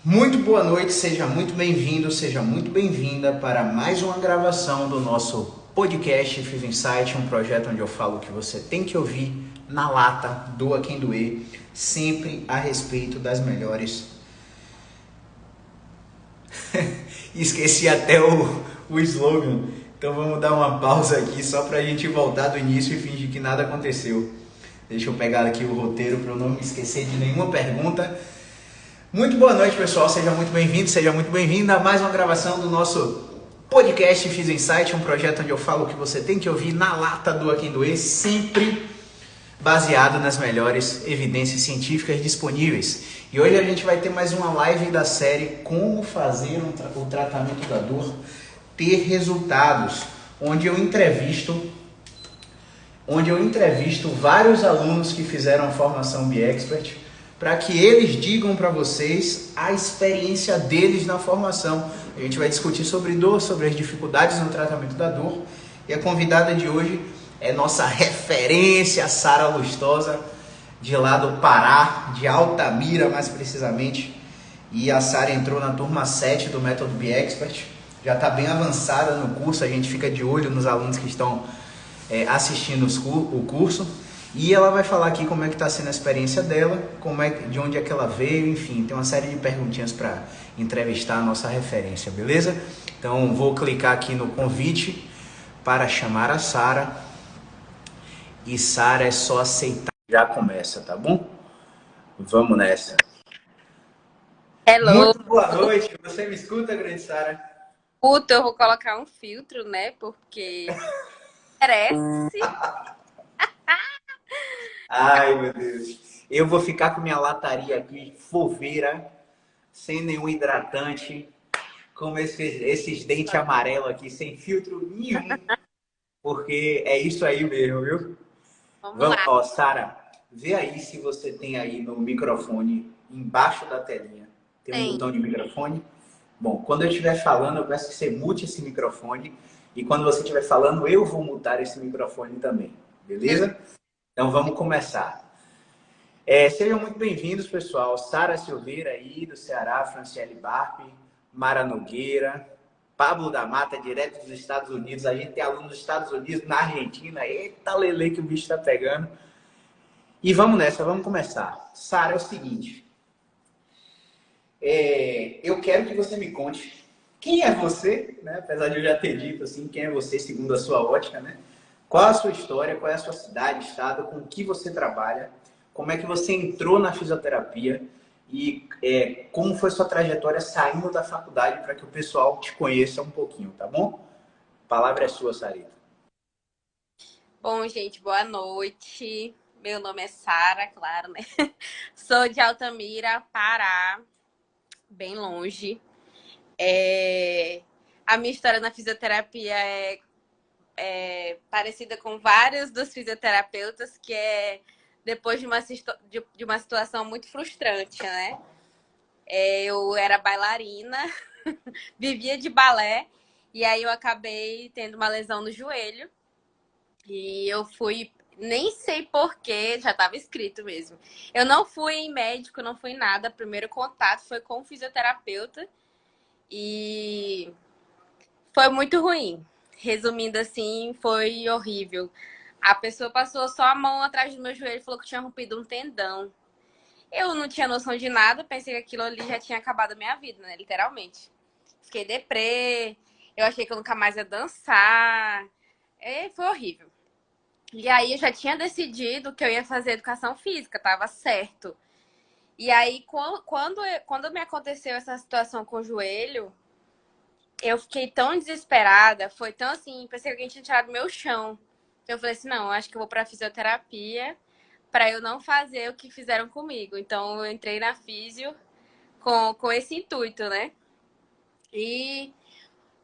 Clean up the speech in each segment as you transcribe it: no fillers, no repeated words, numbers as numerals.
Muito boa noite, seja muito bem-vindo, seja muito bem-vinda para mais uma gravação do nosso podcast Fiz Insight, um projeto onde eu falo que você tem que ouvir na lata, doa quem doer, sempre a respeito das melhores. Esqueci até o slogan, então vamos dar uma pausa aqui só para a gente voltar do início e fingir que nada aconteceu. Deixa eu pegar aqui o roteiro para eu não me esquecer de nenhuma pergunta. Muito boa noite, pessoal. Seja muito bem-vindo, seja muito bem-vinda a mais uma gravação do nosso podcast Fiz Insight, um projeto onde eu falo o que você tem que ouvir na lata do A Quem Doer, sempre baseado nas melhores evidências científicas disponíveis. E hoje a gente vai ter mais uma live da série Como Fazer o Tratamento da Dor Ter Resultados, onde eu entrevisto vários alunos que fizeram a formação BeExpert para que eles digam para vocês a experiência deles na formação. A gente vai discutir sobre dor, sobre as dificuldades no tratamento da dor. E a convidada de hoje é nossa referência, Sara Lustosa, de lá do Pará, de Altamira mais precisamente. E a Sara entrou na turma 7 do Método BeExpert. Já está bem avançada no curso, a gente fica de olho nos alunos que estão assistindo o curso. E ela vai falar aqui como é que está sendo a experiência dela, de onde é que ela veio, enfim, tem uma série de perguntinhas para entrevistar a nossa referência, beleza? Então vou clicar aqui no convite para chamar a Sara e Sara é só aceitar. Já começa, tá bom? Vamos nessa. Hello. Muito boa noite, você me escuta, grande Sara? Puta, eu vou colocar um filtro, né? Porque merece. Ai, meu Deus. Eu vou ficar com minha lataria aqui, foveira, sem nenhum hidratante, com esses dentes amarelos aqui, sem filtro nenhum, porque é isso aí mesmo, viu? Vamos Vamos, lá. ó, Sara, vê aí se você tem aí no microfone, embaixo da telinha, tem um Tem. botão de microfone. Bom, quando eu estiver falando, eu peço que você mute esse microfone, e quando você estiver falando, eu vou mutar esse microfone também, Beleza. beleza? Então vamos começar. Sejam muito bem-vindos, pessoal. Sara Silveira aí, do Ceará, Franciele Barpe, Mara Nogueira, Pablo da Mata, direto dos Estados Unidos. A gente tem aluno dos Estados Unidos, na Argentina. Eita, lele que o bicho está pegando. E vamos nessa, vamos começar. Sara, é o seguinte. Eu quero que você me conte quem é você, né? Apesar de eu já ter dito assim, quem é você segundo a sua ótica, né? Qual a sua história, qual é a sua cidade, estado, com que você trabalha, como é que você entrou na fisioterapia e como foi sua trajetória saindo da faculdade para que o pessoal te conheça um pouquinho, tá bom? A palavra é sua, Sarita. Bom, gente, boa noite. Meu nome é Sara, claro, né? Sou de Altamira, Pará, bem longe. A minha história na fisioterapia parecida com vários dos fisioterapeutas, que é depois de uma situação muito frustrante, né? Eu era bailarina, vivia de balé, e aí eu acabei tendo uma lesão no joelho. E eu fui, nem sei porquê, já estava escrito mesmo. Eu não fui em médico, não fui em nada. O primeiro contato foi com o fisioterapeuta e foi muito ruim. Resumindo assim, foi horrível. A pessoa passou só a mão atrás do meu joelho e falou que tinha rompido um tendão. Eu não tinha noção de nada, pensei que aquilo ali já tinha acabado a minha vida, né? Literalmente. Fiquei deprê, eu achei que eu nunca mais ia dançar. Foi horrível. E aí eu já tinha decidido que eu ia fazer educação física, tava certo. E aí, quando me aconteceu essa situação com o joelho, eu fiquei tão desesperada, foi tão assim, pensei que alguém tinha tirado do meu chão. Eu falei assim, não, acho que eu vou pra fisioterapia para eu não fazer o que fizeram comigo. Então eu entrei na físio com esse intuito, né? E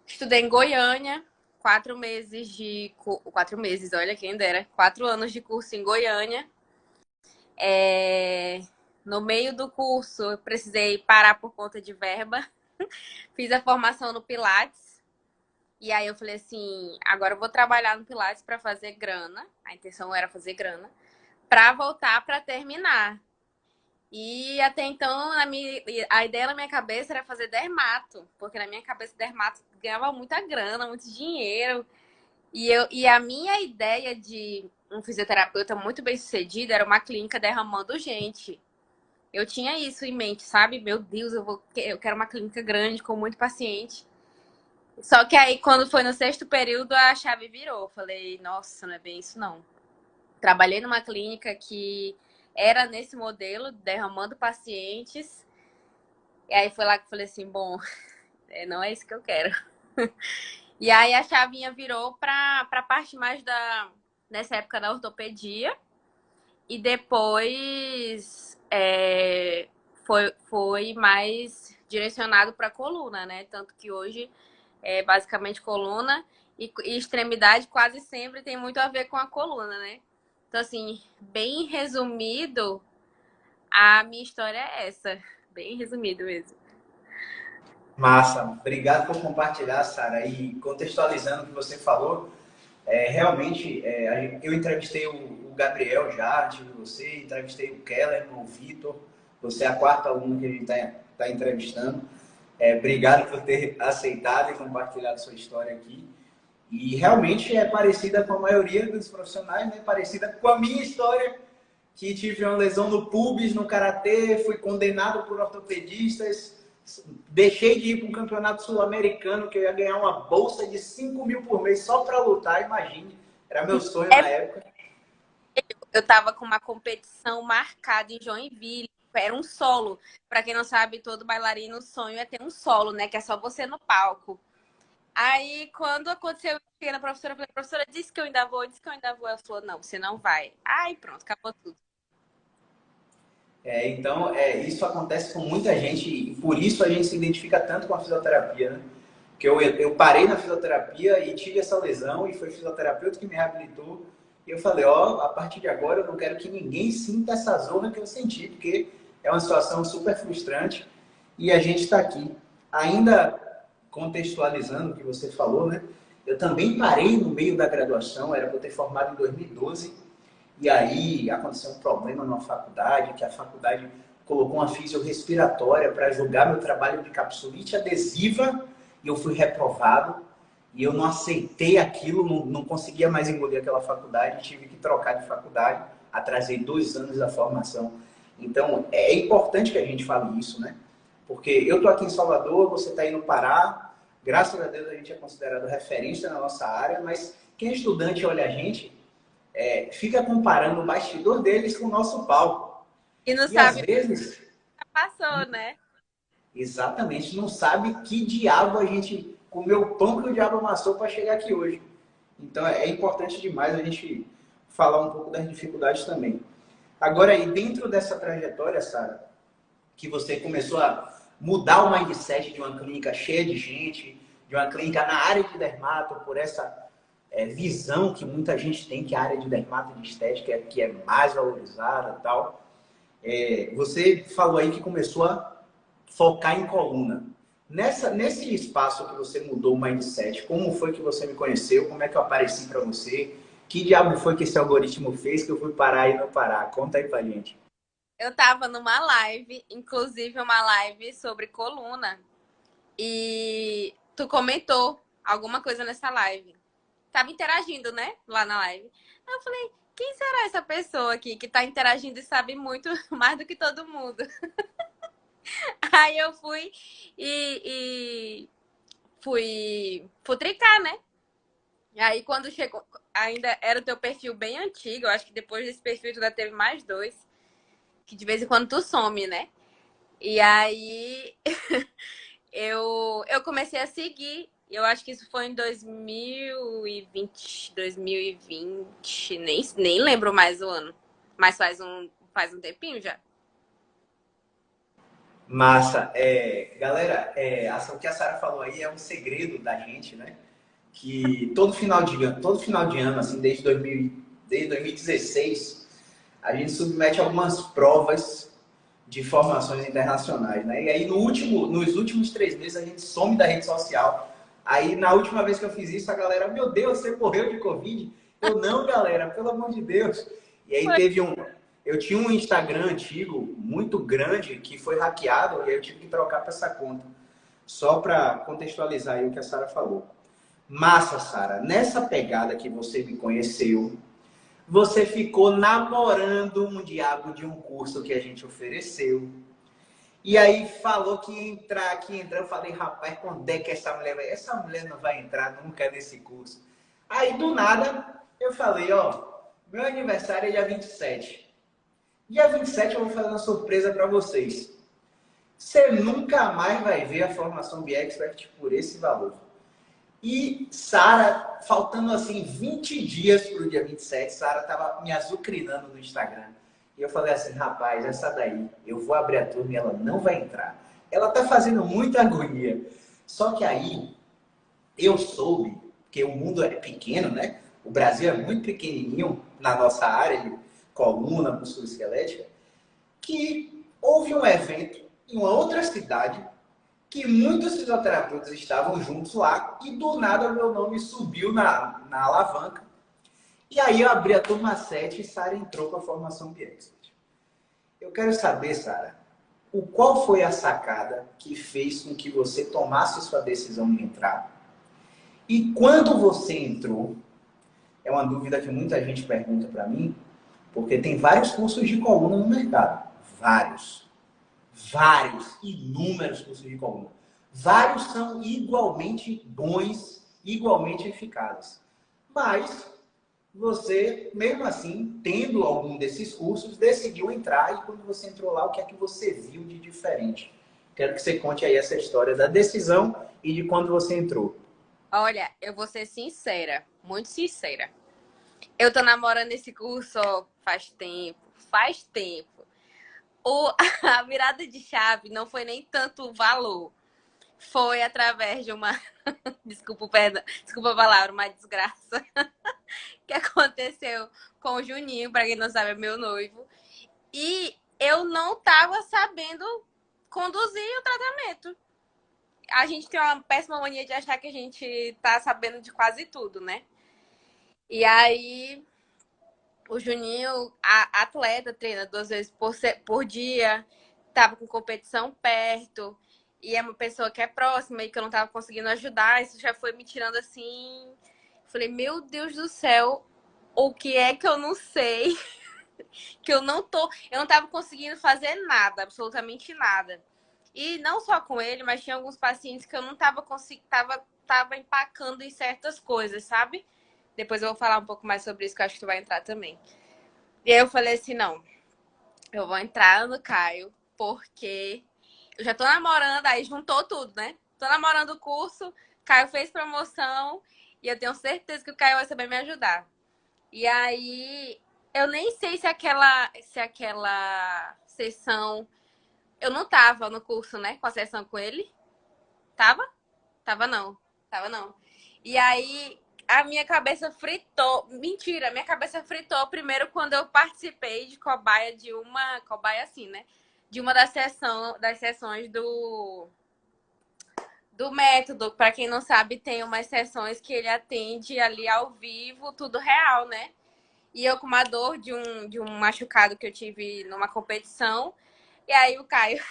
estudei em Goiânia, 4 meses de. 4 meses, olha quem dera. 4 anos de curso em Goiânia. No meio do curso, eu precisei parar por conta de verba. Fiz a formação no Pilates. E aí eu falei assim, agora eu vou trabalhar no Pilates para fazer grana. A intenção era fazer grana. Para voltar para terminar. E até então, a ideia na minha cabeça era fazer dermato, porque na minha cabeça dermato ganhava muita grana, muito dinheiro. E a minha ideia de um fisioterapeuta muito bem sucedido era uma clínica derramando gente. Eu tinha isso em mente, sabe? Meu Deus, eu quero uma clínica grande, com muito paciente. Só que aí, quando foi no sexto período, a chave virou. Falei, nossa, não é bem isso, não. Trabalhei numa clínica que era nesse modelo, derramando pacientes. E aí foi lá que eu falei assim, bom, não é isso que eu quero. E aí a chavinha virou para a parte mais nessa época da ortopedia. E depois foi mais direcionado para coluna, né? Tanto que hoje é basicamente coluna e extremidade quase sempre tem muito a ver com a coluna, né? Então, assim, bem resumido, a minha história é essa. Bem resumido mesmo. Massa, obrigado por compartilhar, Sara. E contextualizando o que você falou, realmente eu entrevistei o Gabriel já, antes de você, entrevistei o Keller, o Vitor. Você é a quarta aluna que a gente está entrevistando. Obrigado por ter aceitado e compartilhado sua história aqui. E realmente é parecida com a maioria dos profissionais, né? Parecida com a minha história, que tive uma lesão no pubis, no karatê, fui condenado por ortopedistas, deixei de ir para um campeonato sul-americano, que eu ia ganhar uma bolsa de 5 mil por mês só para lutar, imagine. Era meu sonho na época. Eu tava com uma competição marcada em Joinville. Era um solo. Para quem não sabe, todo bailarino, o sonho é ter um solo, né? Que é só você no palco. Aí, quando aconteceu, eu cheguei na professora, eu falei, professora, disse que eu ainda vou, disse que eu ainda vou. Ela falou, não, você não vai. Aí, pronto, acabou tudo. Então, isso acontece com muita gente e por isso a gente se identifica tanto com a fisioterapia, né? Porque eu parei na fisioterapia e tive essa lesão e foi o fisioterapeuta que me reabilitou. E eu falei, a partir de agora eu não quero que ninguém sinta essa zorra que eu senti, porque é uma situação super frustrante e a gente está aqui. Ainda contextualizando o que você falou, né? Eu também parei no meio da graduação, era para eu ter formado em 2012. E aí aconteceu um problema na faculdade, que a faculdade colocou uma fisiorrespiratória para julgar meu trabalho de capsulite adesiva e eu fui reprovado. E eu não aceitei aquilo, não conseguia mais engolir aquela faculdade, tive que trocar de faculdade, atrasei 2 anos da formação. Então, é importante que a gente fale isso, né? Porque eu estou aqui em Salvador, você está aí no Pará, graças a Deus a gente é considerado referência na nossa área, mas quem é estudante e olha a gente, fica comparando o bastidor deles com o nosso palco. E não E às sabe o vezes, que passou, né? exatamente, não sabe que diabo a gente comeu o pão que o diabo amassou para chegar aqui hoje. Então é importante demais a gente falar um pouco das dificuldades também. Agora, aí dentro dessa trajetória, Sara, que você começou a mudar o mindset de uma clínica cheia de gente, de uma clínica na área de dermato, por essa visão que muita gente tem que a área de dermato e de estética que é mais valorizada e tal. Você falou aí que começou a focar em coluna. Nesse espaço que você mudou o mindset, como foi que você me conheceu? Como é que eu apareci para você? Que diabo foi que esse algoritmo fez que eu fui parar e não parar? Conta aí pra gente. Eu tava numa live, inclusive uma live sobre coluna. E tu comentou alguma coisa nessa live. Tava interagindo, né? Lá na live. Aí eu falei, quem será essa pessoa aqui que tá interagindo e sabe muito mais do que todo mundo? Aí eu fui e fui futricar, né? E aí quando chegou, ainda era o teu perfil bem antigo, eu acho que depois desse perfil tu ainda teve mais dois, que de vez em quando tu some, né? E aí eu comecei a seguir. Eu acho que isso foi em 2020, 2020, nem lembro mais o ano. Mas faz um tempinho já. Massa. Galera, o que a Sara falou aí é um segredo da gente, né? Que todo final de ano, assim, desde 2016, a gente submete algumas provas de formações internacionais, né? E aí nos últimos 3 meses a gente some da rede social. Aí na última vez que eu fiz isso, a galera, meu Deus, você morreu de Covid? Eu não, galera, pelo amor de Deus. E aí Eu tinha um Instagram antigo, muito grande, que foi hackeado e aí eu tive que trocar para essa conta. Só para contextualizar aí o que a Sara falou. Massa, Sara. Nessa pegada que você me conheceu, você ficou namorando um diabo de um curso que a gente ofereceu. E aí falou que ia entrar, que ia entrar. Eu falei, rapaz, quando é que essa mulher vai? Essa mulher não vai entrar nunca nesse curso. Aí, do nada, eu falei, ó, meu aniversário é dia 27. Dia 27 eu vou fazer uma surpresa para vocês. Você nunca mais vai ver a formação BXpert por esse valor. E Sara, faltando assim 20 dias para o dia 27, Sara estava me azucrinando no Instagram. E eu falei assim, rapaz, essa daí, eu vou abrir a turma e ela não vai entrar. Ela tá fazendo muita agonia. Só que aí, eu soube, porque o mundo é pequeno, né? O Brasil é muito pequenininho na nossa área de coluna, musculoesquelética, que houve um evento em uma outra cidade que muitos fisioterapeutas estavam juntos lá e do nada meu nome subiu na alavanca. E aí eu abri a turma 7 e Sara entrou para a formação Biexpert. Eu quero saber, Sara, qual foi a sacada que fez com que você tomasse sua decisão de entrar? E quando você entrou, é uma dúvida que muita gente pergunta para mim, porque tem vários cursos de coluna no mercado. Vários, inúmeros cursos de coluna. Vários são igualmente bons, igualmente eficazes. Mas você, mesmo assim, tendo algum desses cursos, decidiu entrar e quando você entrou lá, o que é que você viu de diferente? Quero que você conte aí essa história da decisão e de quando você entrou. Olha, eu vou ser sincera, muito sincera. Eu tô namorando esse curso faz tempo, faz tempo. A virada de chave não foi nem tanto o valor. Foi através de uma. Desculpa, perdão. Desculpa a palavra, uma desgraça que aconteceu com o Juninho, pra quem não sabe, é meu noivo. E eu não tava sabendo conduzir o tratamento. A gente tem uma péssima mania de achar que a gente tá sabendo de quase tudo, né? E aí, o Juninho, atleta, treina 2 vezes por dia, tava com competição perto, e é uma pessoa que é próxima e que eu não tava conseguindo ajudar, isso já foi me tirando assim. Falei, meu Deus do céu, o que é que eu não sei? Que eu não tava conseguindo fazer nada, absolutamente nada. E não só com ele, mas tinha alguns pacientes que eu não tava conseguindo, tava empacando em certas coisas, sabe? Depois eu vou falar um pouco mais sobre isso, que eu acho que tu vai entrar também. E aí eu falei assim, não, eu vou entrar no Caio, porque eu já tô namorando, aí juntou tudo, né? Tô namorando o curso, Caio fez promoção, e eu tenho certeza que o Caio vai saber me ajudar. E aí, eu nem sei se aquela sessão. Eu não tava no curso, né? Com a sessão com ele. Tava? Tava não. Tava não. E aí, a minha cabeça fritou. Mentira, minha cabeça fritou primeiro quando eu participei de cobaia de uma. Cobaia assim, né? De uma das sessões do método. Para quem não sabe, tem umas sessões que ele atende ali ao vivo, tudo real, né? E eu com uma dor de um machucado que eu tive numa competição. E aí o Caio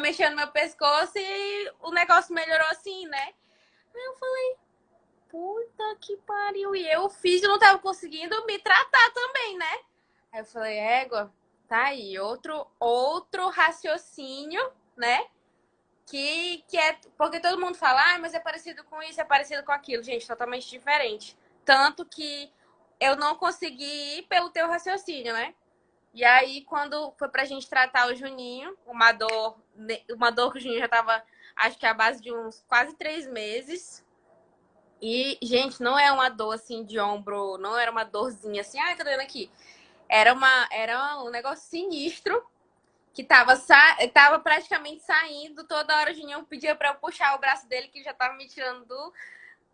mexeu no meu pescoço e o negócio melhorou assim, né? Aí eu falei, puta que pariu. E eu fiz e não tava conseguindo me tratar também, né? Aí eu falei, égua, tá aí, outro raciocínio, né? Que é. Porque todo mundo fala, mas é parecido com isso, é parecido com aquilo. Gente, totalmente diferente. Tanto que eu não consegui ir pelo teu raciocínio, né? E aí, quando foi pra gente tratar o Juninho, uma dor que o Juninho já tava, acho que à base de uns quase 3 meses. E, gente, não é uma dor assim de ombro, não era uma dorzinha assim, ai, tá doendo aqui. Era um negócio sinistro que tava praticamente saindo. Toda hora o Juninho pedia pra eu puxar o braço dele, que já tava me tirando do.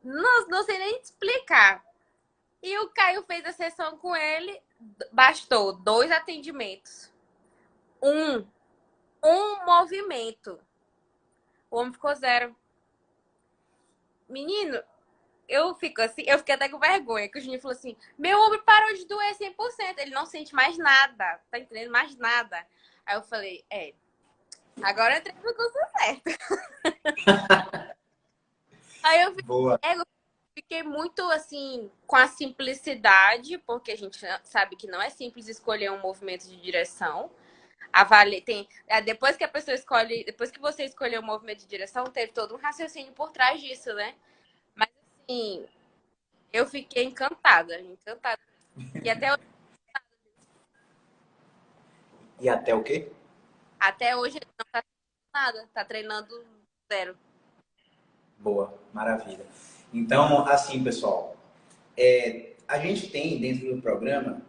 Não sei nem te explicar. E o Caio fez a sessão com ele, bastou 2 atendimentos. Um, um movimento. O homem ficou zero. Menino, eu fico assim, eu fiquei até com vergonha, que o Juninho falou assim, meu ombro parou de doer 100%, ele não sente mais nada, tá entendendo? Mais nada. Aí eu falei, agora eu entrei no curso certo. Aí eu Boa. fiquei muito assim com a simplicidade, porque a gente sabe que não é simples escolher um movimento de direção. Depois que a pessoa escolhe, depois que você escolheu o movimento de direção, teve todo um raciocínio por trás disso, né? Mas assim, eu fiquei encantada, encantada. E E até o quê? até hoje ele não tá treinando nada, tá treinando zero. Boa, maravilha. Então, assim, pessoal, a gente tem dentro do programa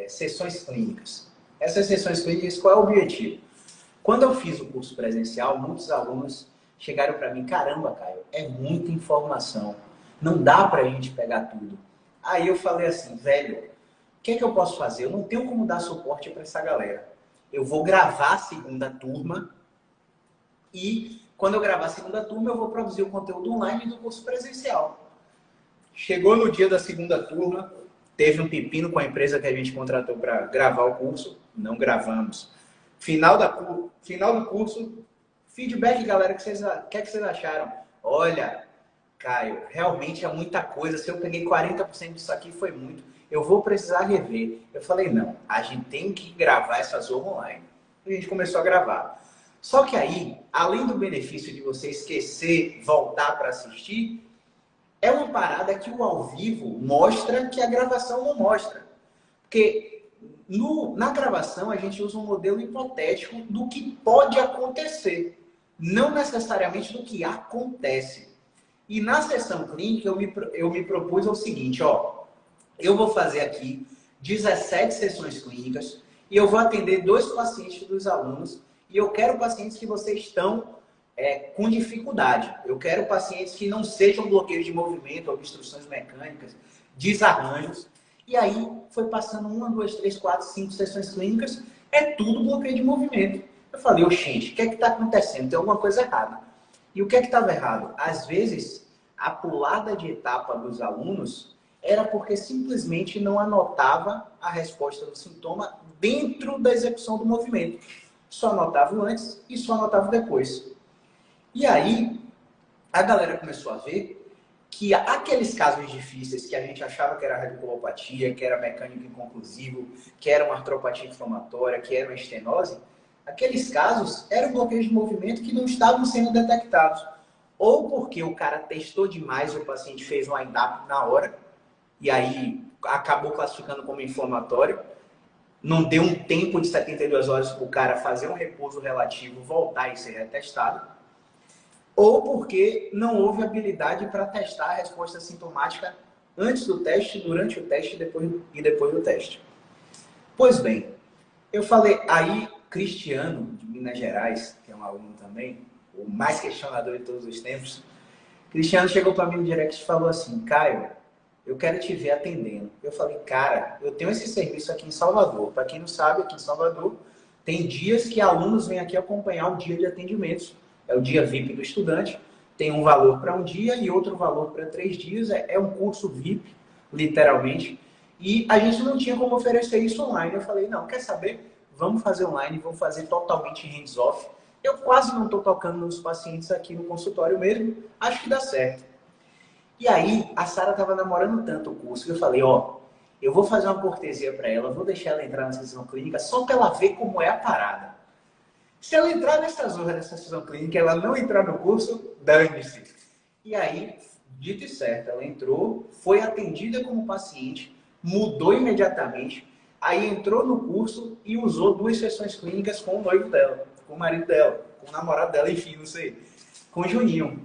sessões clínicas. Essas sessões clínicas, qual é o objetivo? Quando eu fiz o curso presencial, muitos alunos chegaram para mim, caramba, Caio, é muita informação, não dá para a gente pegar tudo. Aí eu falei assim, velho, o que é que eu posso fazer? Eu não tenho como dar suporte para essa galera. Eu vou gravar a segunda turma e quando eu gravar a segunda turma, eu vou produzir o conteúdo online do curso presencial. Chegou no dia da segunda turma, teve um pepino com a empresa que a gente contratou para gravar o curso, não gravamos. Final do curso, feedback, galera, o que, é que vocês acharam? Olha, Caio, realmente é muita coisa. Se eu peguei 40% disso aqui, foi muito. Eu vou precisar rever. Eu falei, não, a gente tem que gravar essa Zorra online. E a gente começou a gravar. Só que aí, além do benefício de você esquecer, voltar para assistir, é uma parada que o ao vivo mostra que a gravação não mostra. Porque na gravação a gente usa um modelo hipotético do que pode acontecer, não necessariamente do que acontece. E na sessão clínica eu me propus o seguinte, ó, eu vou fazer aqui 17 sessões clínicas e eu vou atender 2 pacientes dos alunos e eu quero pacientes que vocês estão com dificuldade. Eu quero pacientes que não sejam bloqueios de movimento, obstruções mecânicas, desarranjos. E aí foi passando 1, 2, 3, 4, 5 sessões clínicas, é tudo bloqueio de movimento. Eu falei, gente, o que é que está acontecendo? Tem alguma coisa errada. E o que é que estava errado? Às vezes, a pulada de etapa dos alunos era porque simplesmente não anotava a resposta do sintoma dentro da execução do movimento. Só anotava o antes e só anotava o depois. E aí, a galera começou a ver que aqueles casos difíceis que a gente achava que era radiculopatia, que era mecânico inconclusivo, que era uma artropatia inflamatória, que era uma estenose, aqueles casos eram bloqueios de movimento que não estavam sendo detectados. Ou porque o cara testou demais, o paciente fez um wind-up na hora, e aí acabou classificando como inflamatório, não deu um tempo de 72 horas para o cara fazer um repouso relativo, voltar e ser retestado, ou porque não houve habilidade para testar a resposta sintomática antes do teste, durante o teste e depois do teste. Pois bem, eu falei, aí Cristiano, de Minas Gerais, que é um aluno também, o mais questionador de todos os tempos, Cristiano chegou para mim no direct e falou assim, Caio, eu quero te ver atendendo. Eu falei, cara, eu tenho esse serviço aqui em Salvador. Para quem não sabe, aqui em Salvador, tem dias que alunos vêm aqui acompanhar o dia de atendimentos. É o dia VIP do estudante. Tem um valor para um dia e outro valor para 3 dias. É um curso VIP, literalmente. E a gente não tinha como oferecer isso online. Eu falei, não, quer saber? Vamos fazer online, vamos fazer totalmente hands-off. Eu quase não estou tocando nos pacientes aqui no consultório mesmo. Acho que dá certo. E aí, a Sara estava namorando tanto o curso que eu falei, ó, eu vou fazer uma cortesia para ela, vou deixar ela entrar na sessão clínica só para ela ver como é a parada. Se ela entrar nessa zona dessa sessão clínica, ela não entrar no curso, dane-se. E aí, dito e certo, ela entrou, foi atendida como paciente, mudou imediatamente, aí entrou no curso e usou 2 sessões clínicas com o noivo dela, com o marido dela, com o namorado dela, enfim, não sei, com o Juninho.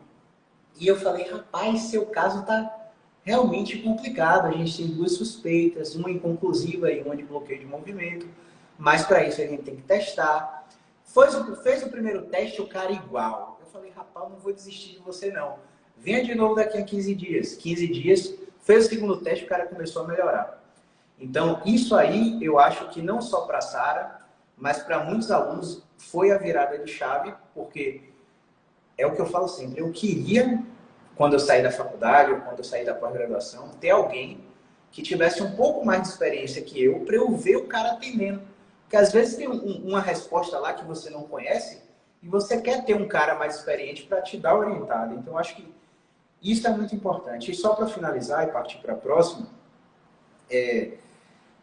E eu falei, rapaz, seu caso tá realmente complicado. A gente tem 2 suspeitas, uma inconclusiva e uma de bloqueio de movimento. Mas para isso a gente tem que testar. Fez o primeiro teste, o cara igual. Eu falei, rapaz, não vou desistir de você não. Venha de novo daqui a 15 dias. 15 dias, fez o segundo teste, o cara começou a melhorar. Então, isso aí eu acho que não só para a Sara, mas para muitos alunos foi a virada de chave, porque é o que eu falo sempre, eu queria quando eu saí da faculdade ou quando eu saí da pós-graduação, ter alguém que tivesse um pouco mais de experiência que eu para eu ver o cara atendendo. Porque às vezes tem uma resposta lá que você não conhece e você quer ter um cara mais experiente para te dar orientado. Então, eu acho que isso é muito importante. E só para finalizar e partir para a próxima,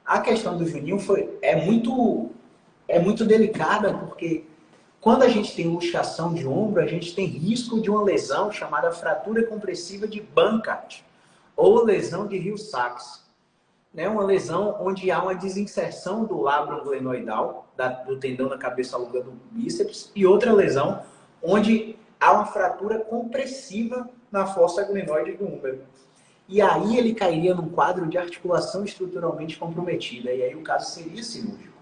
a questão do Juninho é muito delicada, porque quando a gente tem luxação de ombro, a gente tem risco de uma lesão chamada fratura compressiva de Bankart, ou lesão de Hill-Sachs. Né? Uma lesão onde há uma desinserção do lábio glenoidal, do tendão da cabeça longa do bíceps, e outra lesão onde há uma fratura compressiva na fossa glenoide do húmero. E aí ele cairia num quadro de articulação estruturalmente comprometida, e aí o caso seria cirúrgico.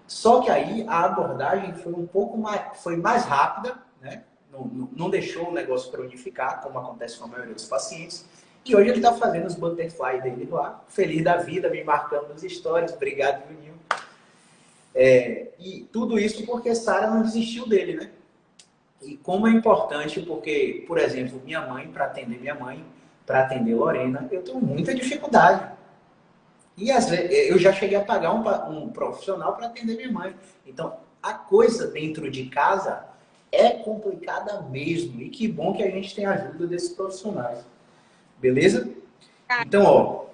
Só que aí a abordagem foi mais rápida, né? Não deixou o negócio cronificar, como acontece com a maioria dos pacientes. E hoje ele está fazendo os butterfly dele lá, feliz da vida, me marcando nos stories. Obrigado, Juninho. E tudo isso porque Sara não desistiu dele, né? E como é importante, porque, por exemplo, minha mãe, para atender Lorena, eu tenho muita dificuldade. E às vezes eu já cheguei a pagar um profissional para atender minha mãe. Então, a coisa dentro de casa é complicada mesmo. E que bom que a gente tem a ajuda desses profissionais. Beleza? Então, ó,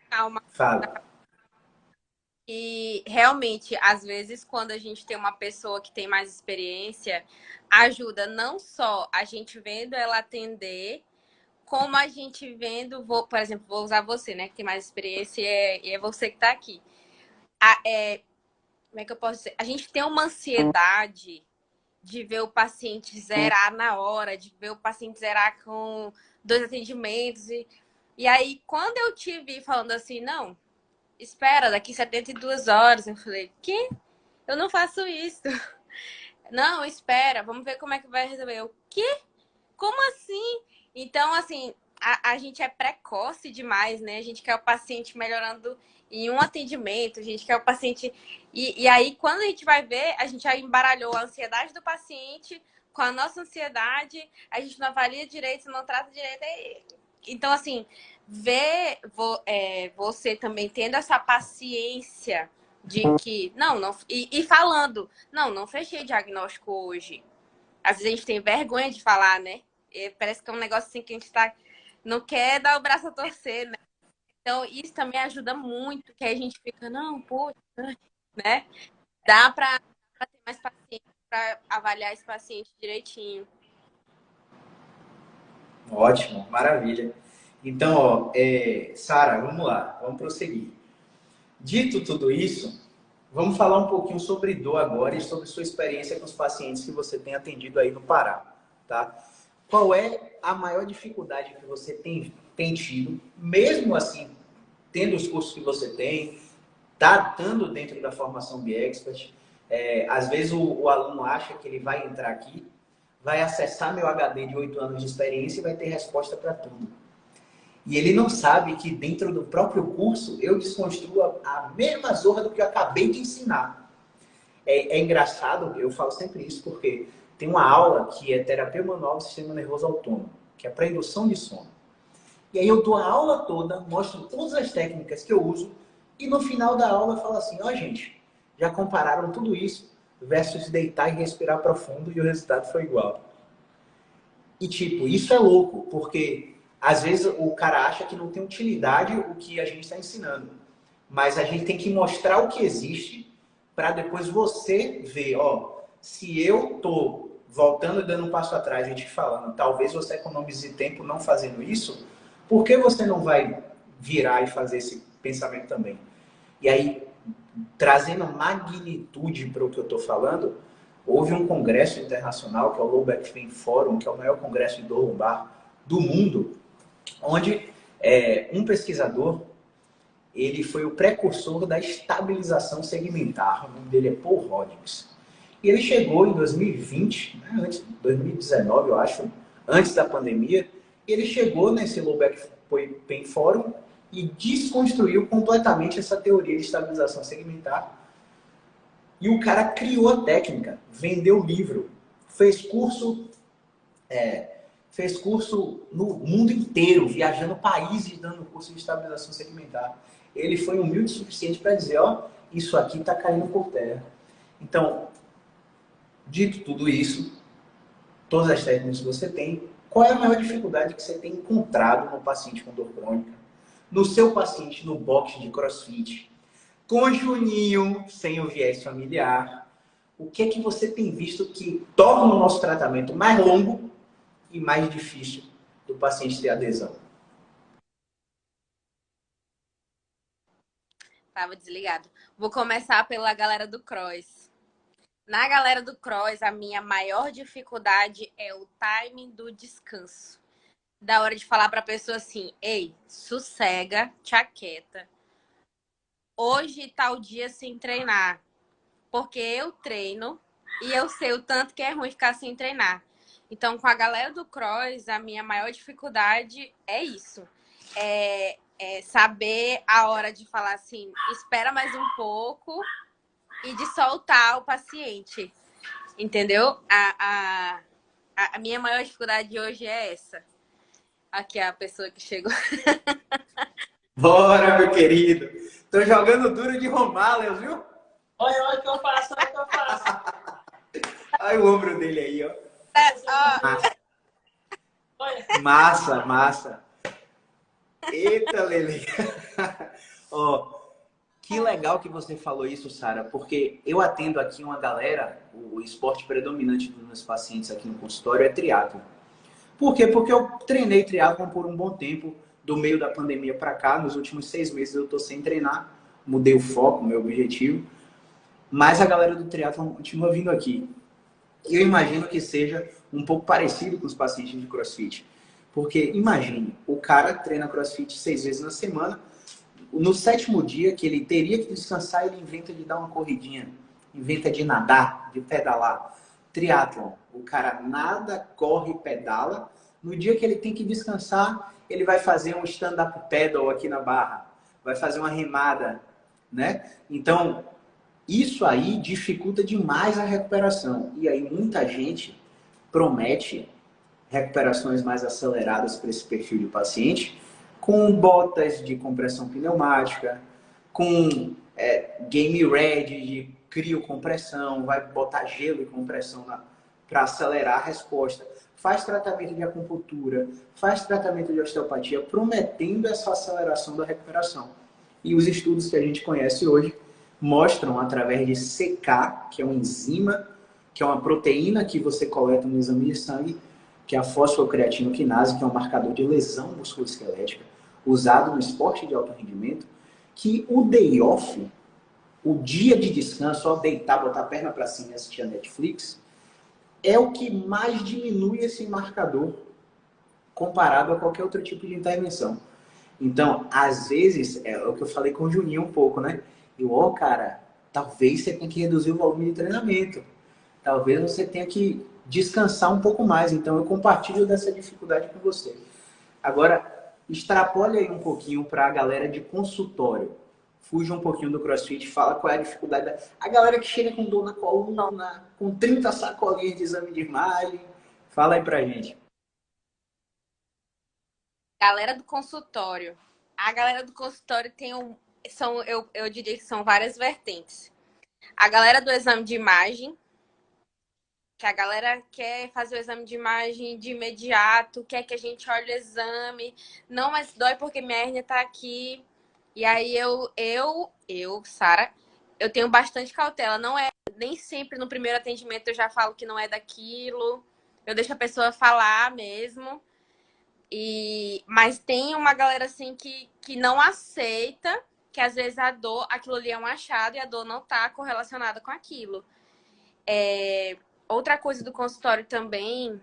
Calma. fala. E realmente, às vezes, quando a gente tem uma pessoa que tem mais experiência, ajuda não só a gente vendo ela atender, como a gente vendo, por exemplo, vou usar você, né, que tem mais experiência e é você que está aqui. Como é que eu posso dizer? A gente tem uma ansiedade de ver o paciente zerar na hora, de ver o paciente zerar com 2 atendimentos. E aí, quando eu te vi falando assim, não, espera, daqui 72 horas, eu falei, que? Eu não faço isso. Não, espera, vamos ver como é que vai resolver. O quê? Como assim? Então, assim, a gente é precoce demais, né? A gente quer o paciente melhorando em um atendimento, a gente quer o paciente. E aí, quando a gente vai ver, a gente já embaralhou a ansiedade do paciente com a nossa ansiedade, a gente não avalia direito, não trata direito. Então, assim, ver você também tendo essa paciência de que, não, e falando, não fechei diagnóstico hoje. Às vezes a gente tem vergonha de falar, né? E parece que é um negócio assim que a gente não quer dar o braço a torcer, né? Então, isso também ajuda muito, que aí a gente fica, não, poxa, né? Dá pra ter mais paciência para avaliar esse paciente direitinho. Ótimo, maravilha. Então, ó, Sara, vamos lá, vamos prosseguir. Dito tudo isso, vamos falar um pouquinho sobre dor agora e sobre sua experiência com os pacientes que você tem atendido aí no Pará, tá? Qual é a maior dificuldade que você tem tido, mesmo assim, tendo os cursos que você tem, tá estando dentro da formação BeExpert? Às vezes o aluno acha que ele vai entrar aqui, vai acessar meu HD de 8 anos de experiência e vai ter resposta para tudo. E ele não sabe que dentro do próprio curso eu desconstruo a mesma zorra do que eu acabei de ensinar. É engraçado, eu falo sempre isso, porque tem uma aula que é terapia manual do sistema nervoso autônomo, que é para indução de sono. E aí eu dou a aula toda, mostro todas as técnicas que eu uso, e no final da aula eu falo assim, ó gente, já compararam tudo isso versus deitar e respirar profundo e o resultado foi igual. E tipo, isso é louco, porque às vezes o cara acha que não tem utilidade o que a gente está ensinando. Mas a gente tem que mostrar o que existe para depois você ver, ó, se eu tô voltando e dando um passo atrás, a gente falando, talvez você economize tempo não fazendo isso, por que você não vai virar e fazer esse pensamento também? E aí, trazendo magnitude para o que eu estou falando, houve um congresso internacional, que é o Low Back Pain Forum, que é o maior congresso de dor lombar do mundo, onde um pesquisador, ele foi o precursor da estabilização segmentar. O nome dele é Paul Rodgers. E ele chegou em 2020, né, antes de 2019, eu acho, antes da pandemia, e ele chegou nesse Low Back Pain Forum e desconstruiu completamente essa teoria de estabilização segmentar. E o cara criou a técnica, vendeu livro, fez curso, fez curso no mundo inteiro, viajando países, dando curso de estabilização segmentar. Ele foi humilde o suficiente para dizer, ó, isso aqui está caindo por terra. Então, dito tudo isso, todas as técnicas que você tem, qual é a maior dificuldade que você tem encontrado no paciente com dor crônica? No seu paciente no box de CrossFit, com Juninho, sem o viés familiar, o que é que você tem visto que torna o nosso tratamento mais longo e mais difícil do paciente ter adesão? Tava desligado. Vou começar pela galera do Cross. Na galera do Cross, a minha maior dificuldade é o timing do descanso. Da hora de falar pra pessoa assim, ei, sossega, te aquieta. Hoje tá o dia sem treinar. Porque eu treino e eu sei o tanto que é ruim ficar sem treinar. Então, com a galera do Cross, a minha maior dificuldade é isso. É saber a hora de falar assim, espera mais um pouco e de soltar o paciente. Entendeu? A minha maior dificuldade hoje é essa. Aqui é a pessoa que chegou. Bora, meu querido. Tô jogando duro de Romário, viu? Olha o que eu faço, olha o que eu faço. Olha o ombro dele aí, ó. Massa, Olha. massa. Massa. Eita, Lele. Ó, que legal que você falou isso, Sara, porque eu atendo aqui uma galera, o esporte predominante dos meus pacientes aqui no consultório é triatlo. Por quê? Porque eu treinei triatlon por um bom tempo, do meio da pandemia para cá, nos últimos 6 meses eu tô sem treinar, mudei o foco, meu objetivo, mas a galera do triatlon continua vindo aqui. Eu imagino que seja um pouco parecido com os pacientes de CrossFit. Porque imagine, o cara treina CrossFit 6 vezes na semana, no 7º dia que ele teria que descansar, ele inventa de dar uma corridinha, inventa de nadar, de pedalar. Triatlon, o cara nada, corre, pedala. No dia que ele tem que descansar, ele vai fazer um stand-up paddle aqui na barra, vai fazer uma remada, né? Então, isso aí dificulta demais a recuperação. E aí muita gente promete recuperações mais aceleradas para esse perfil de paciente, com botas de compressão pneumática, com game ready de criocompressão, vai botar gelo e compressão para acelerar a resposta. Faz tratamento de acupuntura, faz tratamento de osteopatia, prometendo essa aceleração da recuperação. E os estudos que a gente conhece hoje mostram através de CK, que é uma enzima, que é uma proteína que você coleta no exame de sangue, que é a fosfocreatinoquinase, que é um marcador de lesão musculoesquelética, usado no esporte de alto rendimento, que o day off, o dia de descanso, só deitar, botar a perna para cima e assistir a Netflix, é o que mais diminui esse marcador comparado a qualquer outro tipo de intervenção. Então, às vezes, é o que eu falei com o Juninho um pouco, né? Cara, talvez você tenha que reduzir o volume de treinamento. Talvez você tenha que descansar um pouco mais. Então, eu compartilho dessa dificuldade com você. Agora, extrapole aí um pouquinho para a galera de consultório. Fuja um pouquinho do CrossFit, fala qual é a dificuldade. A galera que chega com dor na coluna, com 30 sacolinhas de exame de imagem. Fala aí pra gente. Galera do consultório. A galera do consultório tem eu diria que são várias vertentes. A galera do exame de imagem, que a galera quer fazer o exame de imagem de imediato, quer que a gente olhe o exame. Não, mas dói porque minha hérnia tá aqui. E aí Sara, eu tenho bastante cautela. Não é, nem sempre no primeiro atendimento eu já falo que não é daquilo. Eu deixo a pessoa falar mesmo. Mas tem uma galera assim que não aceita que às vezes a dor, aquilo ali é um achado e a dor não tá correlacionada com aquilo. Outra coisa do consultório também,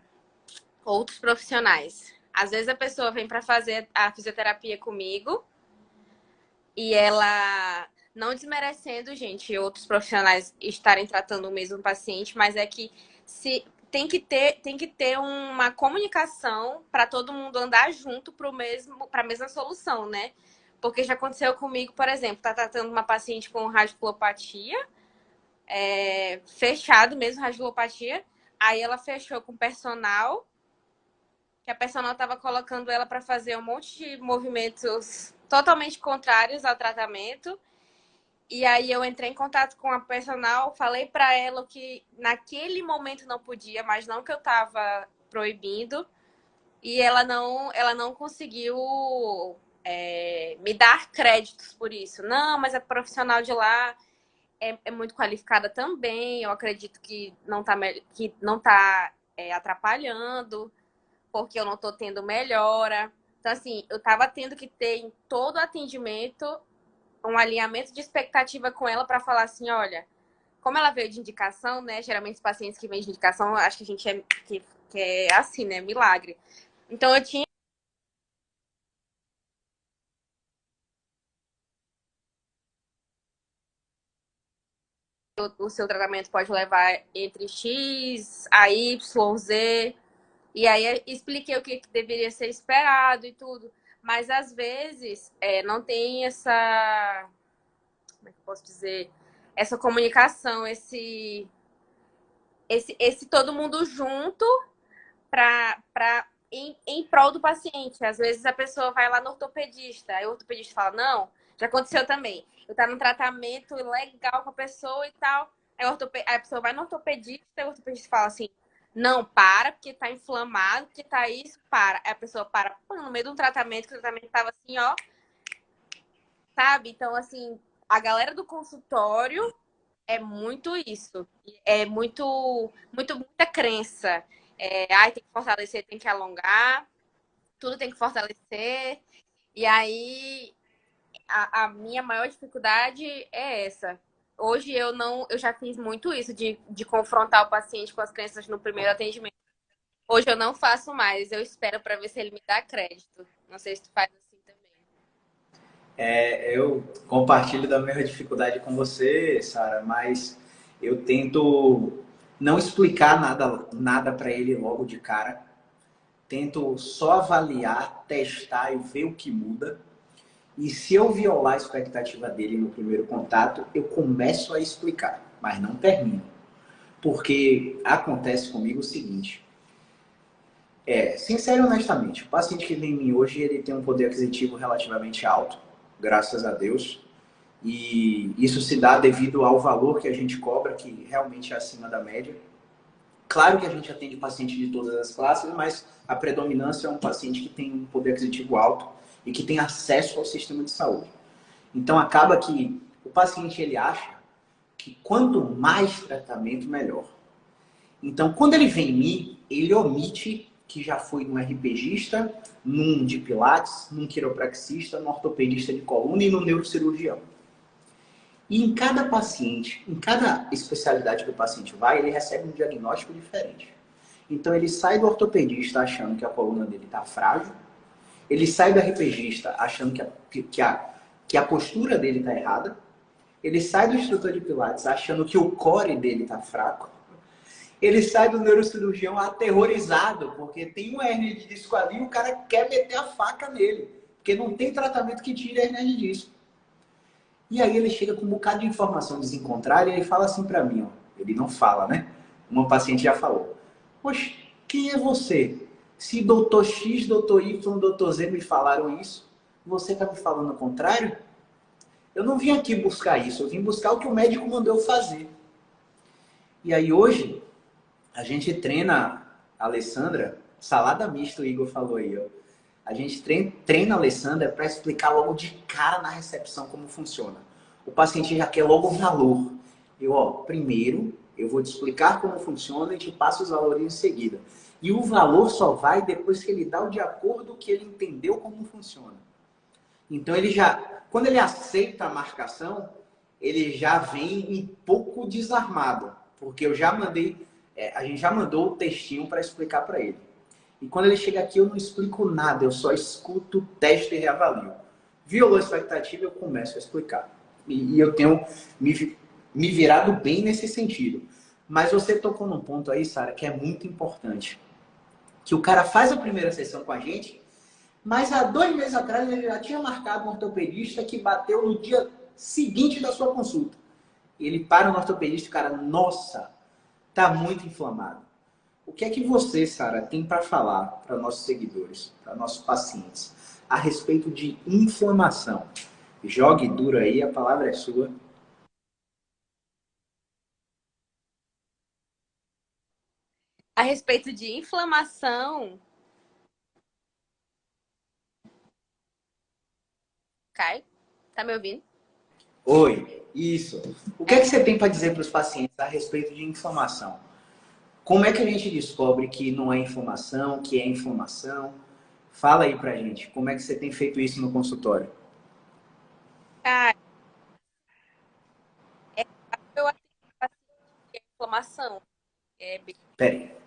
outros profissionais. Às vezes a pessoa vem para fazer a fisioterapia comigo e ela, não desmerecendo, gente, outros profissionais estarem tratando o mesmo paciente, mas é que se tem que ter uma comunicação para todo mundo andar junto para a mesma solução, né? Porque já aconteceu comigo, por exemplo, tá tratando uma paciente com radiculopatia, fechado mesmo, radiculopatia, aí ela fechou com personal, que que a personal estava colocando ela para fazer um monte de movimentos totalmente contrários ao tratamento. E aí eu entrei em contato com a personal, falei para ela que naquele momento não podia, mas não que eu estava proibindo. E ela não conseguiu me dar créditos por isso. Não, mas a profissional de lá é muito qualificada também. Eu acredito que não tá atrapalhando, porque eu não estou tendo melhora. Então, assim, eu estava tendo que ter em todo atendimento um alinhamento de expectativa com ela para falar assim, olha, como ela veio de indicação, né? Geralmente os pacientes que vêm de indicação, acho que a gente que é assim, né? Milagre. Então eu tinha o seu tratamento pode levar entre X a Y, Z. E aí expliquei o que deveria ser esperado e tudo. Mas às vezes não tem essa. Como é que eu posso dizer? Essa comunicação, esse todo mundo junto em prol do paciente. Às vezes a pessoa vai lá no ortopedista, aí o ortopedista fala, não, já aconteceu também. Eu tá num tratamento legal com a pessoa e tal. Aí a pessoa vai no ortopedista e o ortopedista fala assim, não, para, porque tá inflamado, porque tá isso, para. Aí a pessoa para no meio de um tratamento, que o tratamento tava assim, ó, sabe? Então, assim, a galera do consultório é muito isso. É muita crença. Ai, tem que fortalecer, tem que alongar, tudo tem que fortalecer. E aí, a minha maior dificuldade é essa. Hoje eu já fiz muito isso, de confrontar o paciente com as crenças no primeiro atendimento. Hoje eu não faço mais, eu espero para ver se ele me dá crédito. Não sei se tu faz assim também. Eu compartilho da mesma dificuldade com você, Sara, mas eu tento não explicar nada para ele logo de cara. Tento só avaliar, testar e ver o que muda. E se eu violar a expectativa dele no primeiro contato, eu começo a explicar, mas não termino. Porque acontece comigo o seguinte: sincero e honestamente, o paciente que vem em mim hoje, ele tem um poder aquisitivo relativamente alto, graças a Deus. E isso se dá devido ao valor que a gente cobra, que realmente é acima da média. Claro que a gente atende paciente de todas as classes, mas a predominância é um paciente que tem um poder aquisitivo alto e que tem acesso ao sistema de saúde. Então acaba que o paciente ele acha que quanto mais tratamento, melhor. Então quando ele vem em mim, ele omite que já foi num RPGista, num de pilates, num quiropraxista, num ortopedista de coluna e no neurocirurgião. E em cada paciente, em cada especialidade que o paciente vai, ele recebe um diagnóstico diferente. Então ele sai do ortopedista achando que a coluna dele está frágil, ele sai do RPGista achando que a postura dele está errada, ele sai do instrutor de pilates achando que o core dele está fraco, ele sai do neurocirurgião aterrorizado, porque tem uma hernia de disco ali e o cara quer meter a faca nele, porque não tem tratamento que tire a hernia de disco. E aí ele chega com um bocado de informação desencontrada e ele fala assim pra mim, ó, ele não fala, né? Uma paciente já falou, poxa, quem é você? Se doutor X, doutor Y, doutor Z me falaram isso, você tá me falando o contrário? Eu não vim aqui buscar isso, eu vim buscar o que o médico mandou eu fazer. E aí hoje, a gente treina a Alessandra, salada mista, o Igor falou aí, ó. A gente treina a Alessandra para explicar logo de cara na recepção como funciona. O paciente já quer logo o valor. Primeiro, eu vou te explicar como funciona e te passo os valores em seguida. E o valor só vai depois que ele dá o de acordo que ele entendeu como funciona. Então, quando ele aceita a marcação, ele já vem um pouco desarmado. Porque a gente já mandou o textinho para explicar para ele. E quando ele chega aqui, eu não explico nada, eu só escuto, testo e reavalio. Violou a expectativa, eu começo a explicar. E eu tenho me virado bem nesse sentido. Mas você tocou num ponto aí, Sara, que é muito importante. Que o cara faz a primeira sessão com a gente, mas há 2 meses atrás ele já tinha marcado um ortopedista que bateu no dia seguinte da sua consulta. Ele para no ortopedista e o cara, nossa, tá muito inflamado. O que é que você, Sara, tem para falar para nossos seguidores, para nossos pacientes, a respeito de inflamação? Jogue duro aí, a palavra é sua. A respeito de inflamação, Caio, tá me ouvindo? Oi, isso. O que é que você tem para dizer para os pacientes a respeito de inflamação? Como é que a gente descobre que não é inflamação, que é inflamação? Fala aí pra gente, como é que você tem feito isso no consultório? Caio, eu atendo paciente que é inflamação. É, Pera aí,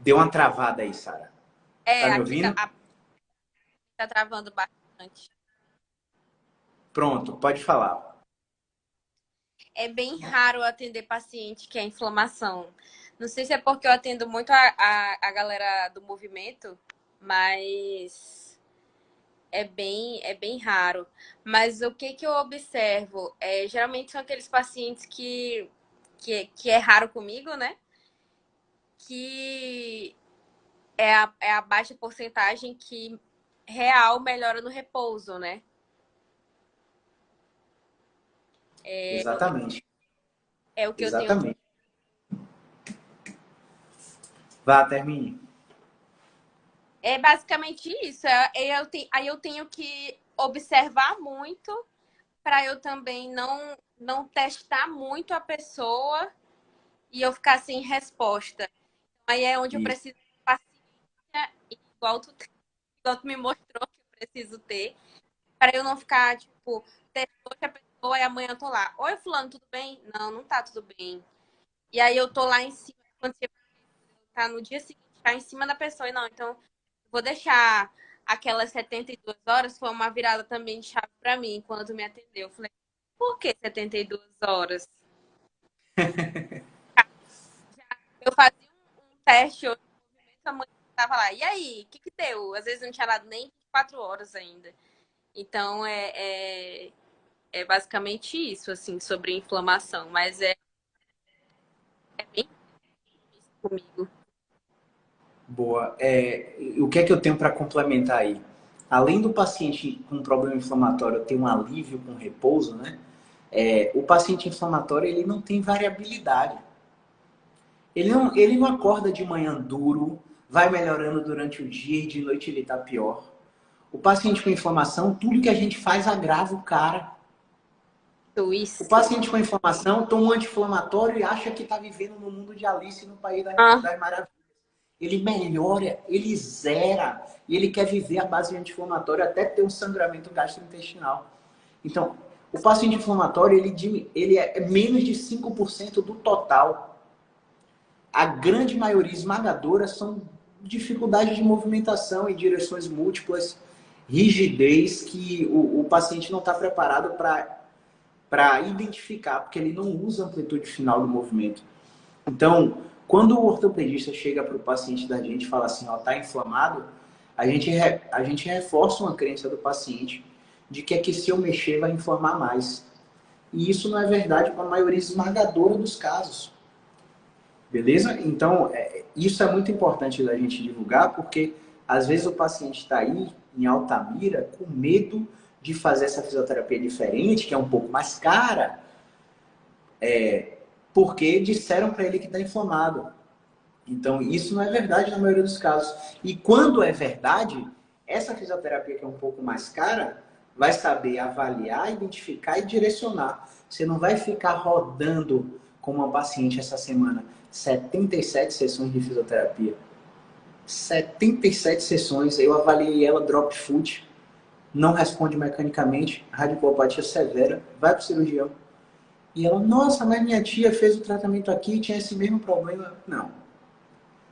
deu uma travada aí, Sara. Tá me aqui ouvindo? tá travando bastante. Pronto, pode falar. É bem raro eu atender paciente que é inflamação. Não sei se é porque eu atendo muito a galera do movimento, mas é bem raro. Mas o que que eu observo? Geralmente são aqueles pacientes que é raro comigo, né? Que é a baixa porcentagem que real melhora no repouso, né? Exatamente, É o que eu tenho. exatamente. Vá, termine. É basicamente isso. Aí eu tenho que observar muito para eu também não testar muito a pessoa e eu ficar sem resposta. Aí é onde eu Isso. preciso de paciência, igual tu me mostrou que eu preciso ter, para eu não ficar, tipo, testou a pessoa e amanhã eu tô lá. Oi, fulano, tudo bem? Não, não tá tudo bem. E aí eu tô lá em cima, quando você tá no dia seguinte, tá em cima da pessoa e não, então vou deixar aquelas 72 horas, foi uma virada também de chave para mim, quando tu me atendeu. Eu falei, por que 72 horas? Eu fazia um teste hoje, a mãe tava lá, e aí, o que que deu? Às vezes não tinha dado nem 24 horas ainda. Então, é basicamente isso, assim, sobre inflamação, mas é bem difícil comigo. Boa. O que é que eu tenho para complementar aí? Além do paciente com problema inflamatório ter um alívio com repouso, né? O paciente inflamatório ele não tem variabilidade. Ele não acorda de manhã duro, vai melhorando durante o dia e de noite ele está pior. O paciente com inflamação, tudo que a gente faz agrava o cara. O Isso. paciente com inflamação toma um anti-inflamatório e acha que está vivendo no mundo de Alice no País Ah, das Maravilhas. Ele melhora, ele zera e ele quer viver à base de anti-inflamatório até ter um sangramento gastrointestinal. Então, o paciente inflamatório ele é menos de 5% do total. A grande maioria esmagadora são dificuldades de movimentação em direções múltiplas, rigidez que o paciente não está preparado para identificar, porque ele não usa a amplitude final do movimento. Então, quando o ortopedista chega para o paciente da gente e fala assim, ó, tá inflamado, a gente reforça uma crença do paciente de que é que se eu mexer vai inflamar mais. E isso não é verdade para a maioria esmagadora dos casos. Beleza? Então, isso é muito importante da gente divulgar, porque às vezes o paciente está aí em Altamira com medo de fazer essa fisioterapia diferente, que é um pouco mais cara, porque disseram para ele que está inflamado. Então, isso não é verdade na maioria dos casos. E quando é verdade, essa fisioterapia que é um pouco mais cara, vai saber avaliar, identificar e direcionar. Você não vai ficar rodando com uma paciente essa semana 77 sessões de fisioterapia. 77 sessões, eu avaliei ela drop foot, não responde mecanicamente, radiculopatia severa, vai para o cirurgião. E ela, nossa, mas minha tia fez o tratamento aqui e tinha esse mesmo problema. Não.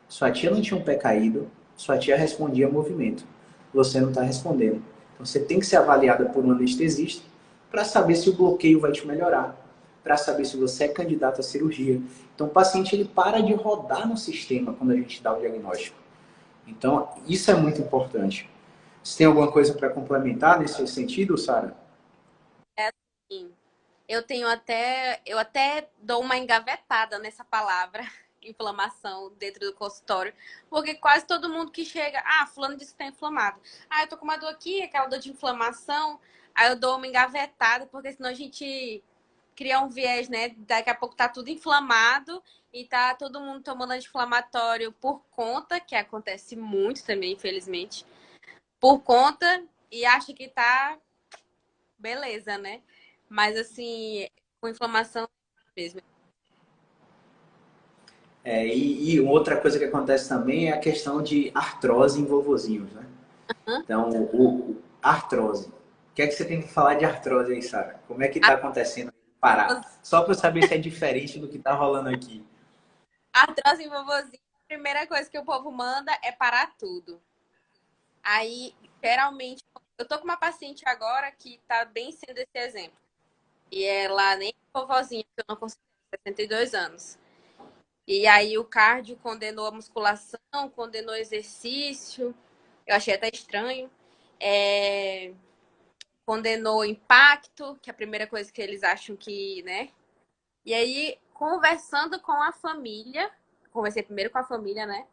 Sua tia não tinha um pé caído, sua tia respondia movimento. Você não está respondendo. Então você tem que ser avaliada por um anestesista para saber se o bloqueio vai te melhorar, para saber se você é candidato à cirurgia. Então o paciente ele para de rodar no sistema quando a gente dá o diagnóstico. Então isso é muito importante. Você tem alguma coisa para complementar nesse sentido, Sara? é assim. Eu até dou uma engavetada nessa palavra. inflamação dentro do consultório, porque quase todo mundo que chega, fulano disse que tá inflamado. Eu tô com uma dor aqui, aquela dor de inflamação, aí eu dou uma engavetada, porque senão a gente cria um viés, né? Daqui a pouco tá tudo inflamado e tá todo mundo tomando anti-inflamatório por conta, que acontece muito também, infelizmente, por conta e acha que tá beleza, né? Mas assim, com inflamação mesmo. E outra coisa que acontece também é a questão de artrose em vovozinhos, né? Então, artrose. O que é que você tem que falar de artrose aí, Sara? Como é que tá acontecendo no Pará? Só para eu saber se é diferente do que tá rolando aqui. Artrose em vovozinho, a primeira coisa que o povo manda é parar tudo. Aí, geralmente, eu tô com uma paciente agora que tá bem sendo esse exemplo. E ela nem é vovozinha, porque eu não consigo, 62 anos. E aí o cardio condenou a musculação, condenou o exercício. Eu achei até estranho. Condenou o impacto, que é a primeira coisa que eles acham que, né? E aí, conversando com a família, conversei primeiro com a família, né?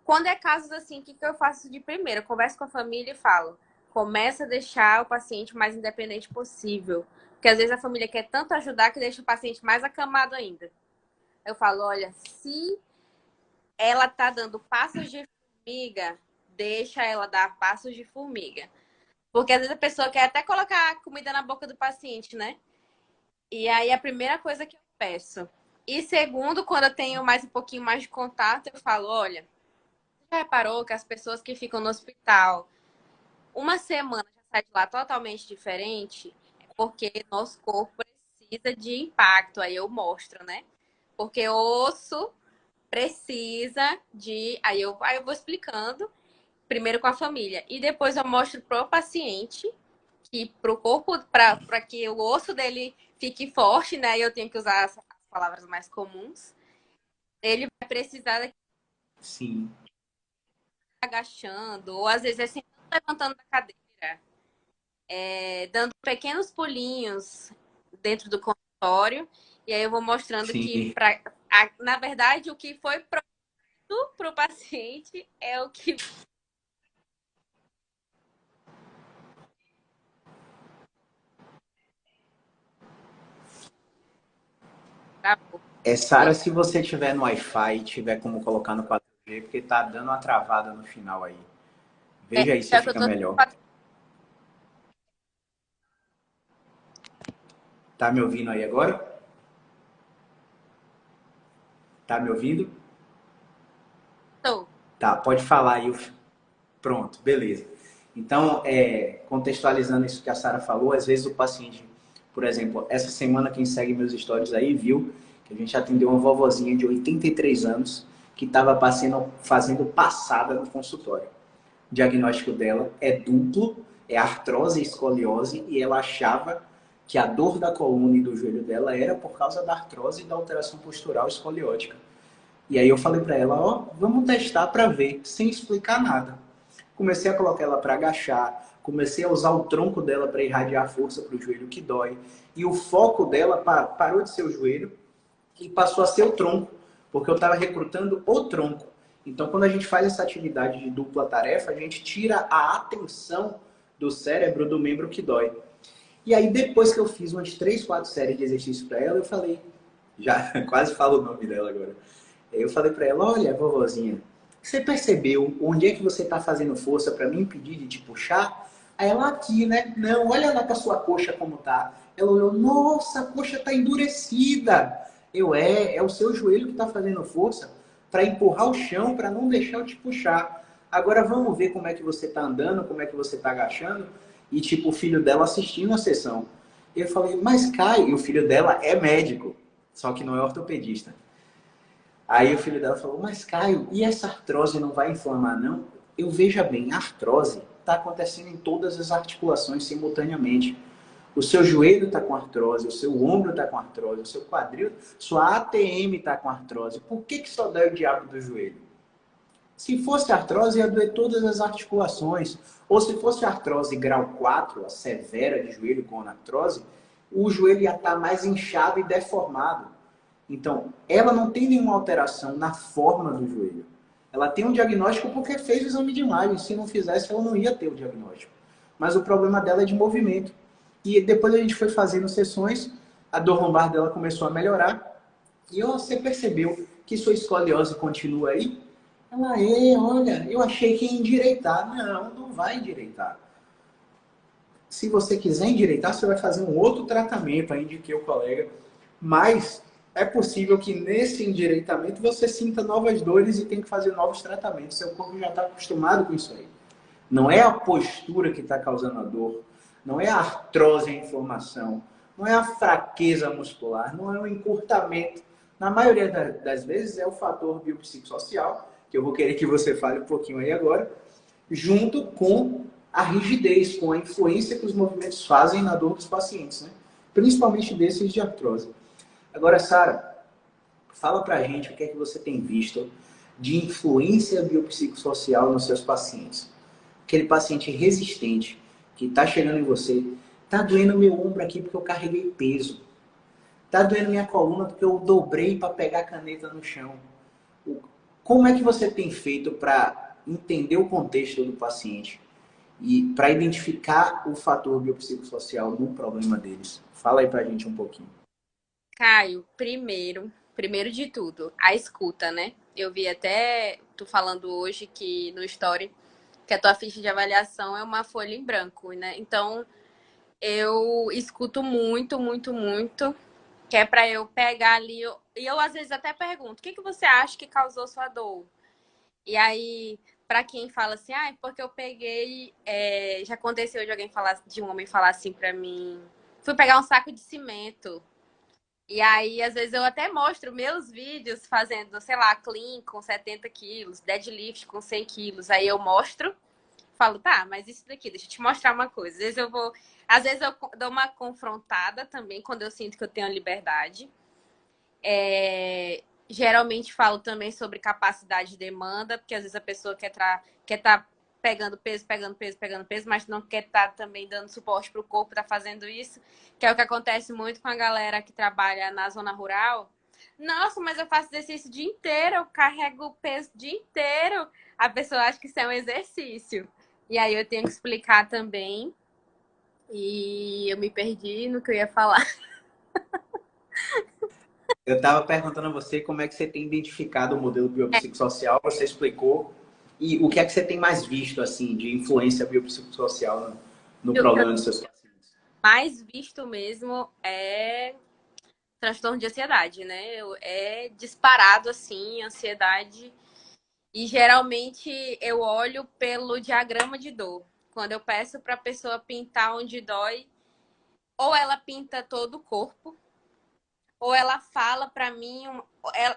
Quando é casos assim, o que eu faço de primeiro? Eu converso com a família e falo, começa a deixar o paciente mais independente possível. Porque às vezes a família quer tanto ajudar que deixa o paciente mais acamado ainda. Eu falo, olha, se ela tá dando passos de formiga, deixa ela dar passos de formiga. Porque às vezes a pessoa quer até colocar comida na boca do paciente, né? E aí a primeira coisa que eu peço. E segundo, quando eu tenho mais um pouquinho mais de contato, eu falo, olha, já reparou que as pessoas que ficam no hospital uma semana já sai de lá totalmente diferente? É porque nosso corpo precisa de impacto. Aí eu mostro, né? Porque osso precisa de. Aí eu vou explicando, primeiro com a família. E depois eu mostro pro paciente que pro corpo, para que o osso dele fique forte, né? Eu tenho que usar as palavras mais comuns. Ele vai precisar de Sim. agachando, ou às vezes é sentando, levantando da cadeira, dando pequenos pulinhos dentro do consultório. E aí eu vou mostrando que, Sim. na verdade, o que foi pronto para o paciente é o que. Sara, se você tiver no Wi-Fi, tiver como colocar no 4G, porque tá dando uma travada no final aí. Veja aí se É que eu fica tô. melhor. Tá me ouvindo aí agora? Tá me ouvindo? Tô. Tá, pode falar aí. Pronto, beleza. Então, contextualizando isso que a Sara falou, às vezes o paciente, por exemplo, essa semana quem segue meus stories aí viu que a gente atendeu uma vovozinha de 83 anos que estava fazendo passada no consultório. O diagnóstico dela é duplo, é artrose e escoliose, e ela achava que a dor da coluna e do joelho dela era por causa da artrose e da alteração postural escoliótica. E aí eu falei para ela, ó, vamos testar para ver, sem explicar nada. Comecei a colocar ela para agachar, comecei a usar o tronco dela para irradiar força para o joelho que dói. E o foco dela parou de ser o joelho e passou a ser o tronco, porque eu estava recrutando o tronco. Então, quando a gente faz essa atividade de dupla tarefa, a gente tira a atenção do cérebro do membro que dói. E aí, depois que eu fiz umas 3, 4 séries de exercícios para ela, eu falei, já quase falo o nome dela agora. Eu falei para ela, olha, vovozinha, você percebeu onde é que você está fazendo força para me impedir de te puxar? Aí ela aqui, né? Não, olha lá para sua coxa como tá. Ela olhou, nossa, a coxa está endurecida. É o seu joelho que está fazendo força para empurrar o chão, para não deixar eu te puxar. Agora vamos ver como é que você está andando, como é que você está agachando. E tipo, o filho dela assistindo a sessão. Eu falei, mas Kai, e o filho dela é médico, só que não é ortopedista. Aí o filho dela falou, mas Caio, e essa artrose não vai inflamar não? Eu veja bem, a artrose está acontecendo em todas as articulações simultaneamente. O seu joelho está com artrose, o seu ombro está com artrose, o seu quadril, sua ATM está com artrose. Por que só dói o diabo do joelho? Se fosse artrose, ia doer todas as articulações. Ou se fosse artrose grau 4, a severa de joelho com artrose, o joelho ia estar mais inchado e deformado. Então, ela não tem nenhuma alteração na forma do joelho. Ela tem um diagnóstico porque fez o exame de imagem. Se não fizesse, ela não ia ter o diagnóstico. Mas o problema dela é de movimento. E depois a gente foi fazendo sessões, a dor lombar dela começou a melhorar. E você percebeu que sua escoliose continua aí? Ela, olha, eu achei que ia endireitar. Não, não vai endireitar. Se você quiser endireitar, você vai fazer um outro tratamento, aí indiquei o colega. Mas é possível que nesse endireitamento você sinta novas dores e tenha que fazer novos tratamentos. Seu corpo já está acostumado com isso aí. Não é a postura que está causando a dor, não é a artrose e a inflamação, não é a fraqueza muscular, não é o encurtamento. Na maioria das vezes é o fator biopsicossocial, que eu vou querer que você fale um pouquinho aí agora, junto com a rigidez, com a influência que os movimentos fazem na dor dos pacientes, né? Principalmente desses de artrose. Agora, Sara, fala pra gente o que é que você tem visto de influência biopsicossocial nos seus pacientes. Aquele paciente resistente que está chegando em você, tá doendo meu ombro aqui porque eu carreguei peso, tá doendo minha coluna porque eu dobrei para pegar a caneta no chão. Como é que você tem feito para entender o contexto do paciente e para identificar o fator biopsicossocial no problema deles? Fala aí pra gente um pouquinho. Caio, primeiro de tudo, a escuta, né? Eu vi até tu falando hoje que no story que a tua ficha de avaliação é uma folha em branco, né? Então, eu escuto muito, muito, muito, que é para eu pegar ali, e eu às vezes até pergunto, o que que você acha que causou sua dor? E aí, para quem fala assim, ah, é porque eu peguei, já aconteceu de alguém falar, de um homem falar assim para mim, fui pegar um saco de cimento. E aí, às vezes, eu até mostro meus vídeos fazendo, sei lá, clean com 70 quilos, deadlift com 100 quilos. Aí eu mostro, falo, tá, mas isso daqui, deixa eu te mostrar uma coisa. Às vezes eu dou uma confrontada também, quando eu sinto que eu tenho liberdade. Geralmente falo também sobre capacidade de demanda, porque às vezes a pessoa quer tá pegando peso, pegando peso, pegando peso, mas não quer estar também dando suporte para o corpo, tá fazendo isso, que é o que acontece muito com a galera que trabalha na zona rural. Nossa, mas eu faço exercício o dia inteiro, eu carrego o peso o dia inteiro. A pessoa acha que isso é um exercício. E aí eu tenho que explicar também. E eu me perdi no que eu ia falar. Eu estava perguntando a você como é que você tem identificado o modelo biopsicossocial, você explicou. E o que é que você tem mais visto, assim, de influência biopsicossocial no O que eu problema dos seus pacientes? mais visto mesmo é transtorno de ansiedade, né? É disparado assim, ansiedade. E geralmente eu olho pelo diagrama de dor. Quando eu peço para a pessoa pintar onde dói, ou ela pinta todo o corpo, ou ela fala para mim,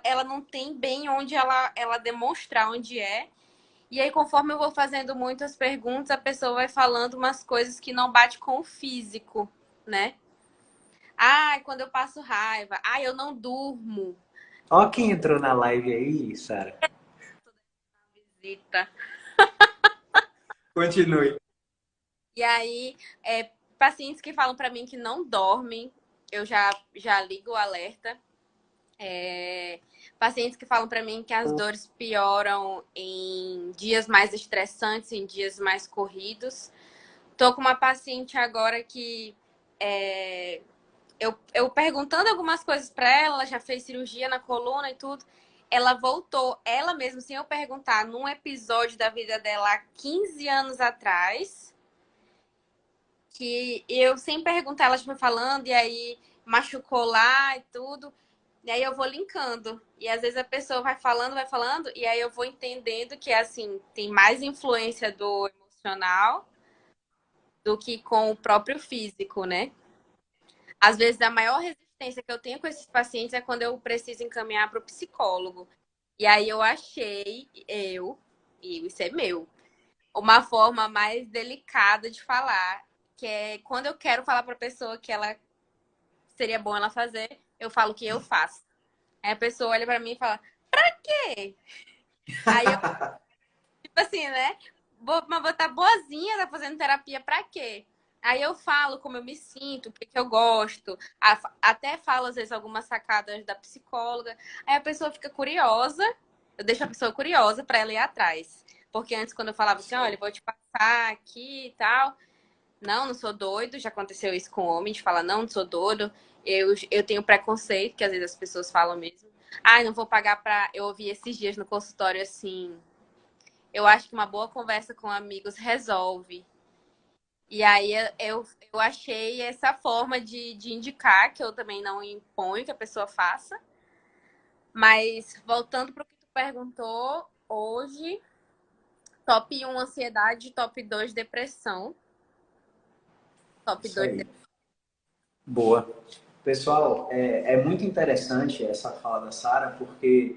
ela não tem bem onde ela demonstrar onde é. E aí, conforme eu vou fazendo muitas perguntas, a pessoa vai falando umas coisas que não bate com o físico, né? Ah, quando eu passo raiva. Ah, eu não durmo. Ó quem entrou na live aí, Sara. Visita. Continue. E aí, pacientes que falam para mim que não dormem, eu já ligo o alerta. Pacientes que falam para mim que as dores pioram em dias mais estressantes, em dias mais corridos. Tô com uma paciente agora que eu perguntando algumas coisas para ela, ela já fez cirurgia na coluna e tudo. Ela voltou, ela mesma, sem eu perguntar, num episódio da vida dela há 15 anos atrás, que eu sem perguntar, ela foi falando, e aí machucou lá e tudo. E aí eu vou linkando. E às vezes a pessoa vai falando, e aí eu vou entendendo que, assim, tem mais influência do emocional do que com o próprio físico, né? Às vezes a maior resistência que eu tenho com esses pacientes é quando eu preciso encaminhar para o psicólogo. E aí eu achei, e isso é meu, uma forma mais delicada de falar, que é quando eu quero falar para a pessoa que ela seria bom ela fazer, eu falo que eu faço. Aí a pessoa olha para mim e fala, pra quê? Aí eu, tipo assim, né? Mas vou estar boazinha, tá fazendo terapia pra quê? Aí eu falo como eu me sinto, o que que eu gosto. Até falo, às vezes, algumas sacadas da psicóloga. Aí a pessoa fica curiosa. Eu deixo a pessoa curiosa para ela ir atrás. Porque antes, quando eu falava assim, olha, eu vou te passar aqui e tal. Não, não sou doido. Já aconteceu isso com homem, de falar, não, não sou doido. Eu tenho preconceito, que às vezes as pessoas falam mesmo. Ai, não vou pagar pra. Eu ouvi esses dias no consultório assim. Eu acho que uma boa conversa com amigos resolve. E aí eu achei essa forma de indicar, que eu também não imponho que a pessoa faça. Mas voltando para o que tu perguntou, hoje, top 1 ansiedade, top 2 depressão. Top Isso 2 aí. Boa. Pessoal, é muito interessante essa fala da Sara, porque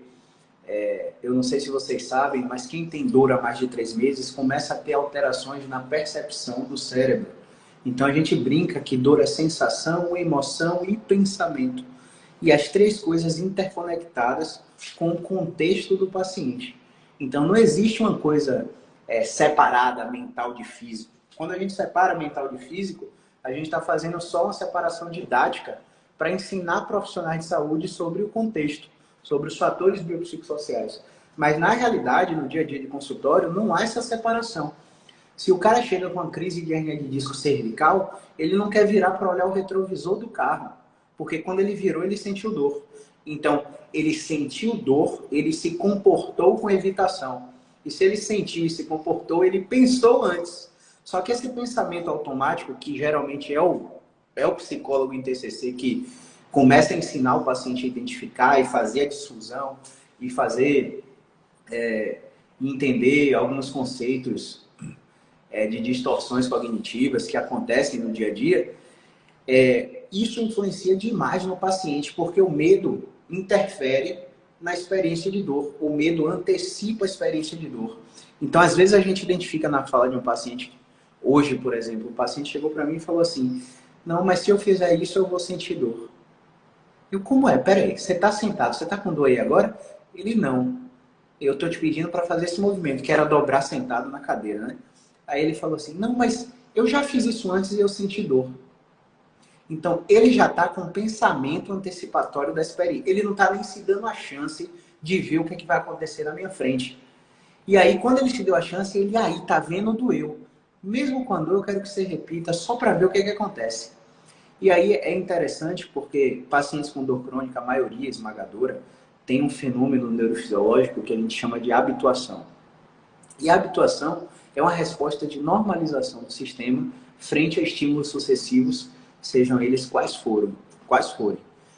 eu não sei se vocês sabem, mas quem tem dor há mais de 3 meses começa a ter alterações na percepção do cérebro. Então a gente brinca que dor é sensação, emoção e pensamento. E as três coisas interconectadas com o contexto do paciente. Então não existe uma coisa separada mental de físico. Quando a gente separa mental de físico, a gente está fazendo só uma separação didática para ensinar profissionais de saúde sobre o contexto, sobre os fatores biopsicossociais. Mas na realidade, no dia a dia de consultório, não há essa separação. Se o cara chega com uma crise de hernia de disco cervical, ele não quer virar para olhar o retrovisor do carro, porque quando ele virou, ele sentiu dor. Então, ele sentiu dor, ele se comportou com evitação. E se ele sentiu e se comportou, ele pensou antes. Só que esse pensamento automático, que geralmente é o psicólogo em TCC que começa a ensinar o paciente a identificar e fazer a difusão e fazer entender alguns conceitos de distorções cognitivas que acontecem no dia a dia, isso influencia demais no paciente, porque o medo interfere na experiência de dor. O medo antecipa a experiência de dor. Então, às vezes, a gente identifica na fala de um paciente, hoje, por exemplo, o paciente chegou para mim e falou assim, não, mas se eu fizer isso, eu vou sentir dor. Eu, como é? Peraí, você está sentado, você está com dor aí agora? Ele, não. Eu estou te pedindo para fazer esse movimento, que era dobrar sentado na cadeira, né? Aí ele falou assim, não, mas eu já fiz isso antes e eu senti dor. Então, ele já está com um pensamento antecipatório da experiência. Ele não está nem se dando a chance de ver o que, é que vai acontecer na minha frente. E aí, quando ele te deu a chance, ele aí, tá vendo, doeu. Mesmo quando eu quero que você repita, só para ver o que, é que acontece. E aí é interessante porque pacientes com dor crônica, a maioria esmagadora, tem um fenômeno neurofisiológico que a gente chama de habituação. E a habituação é uma resposta de normalização do sistema frente a estímulos sucessivos, sejam eles quais forem.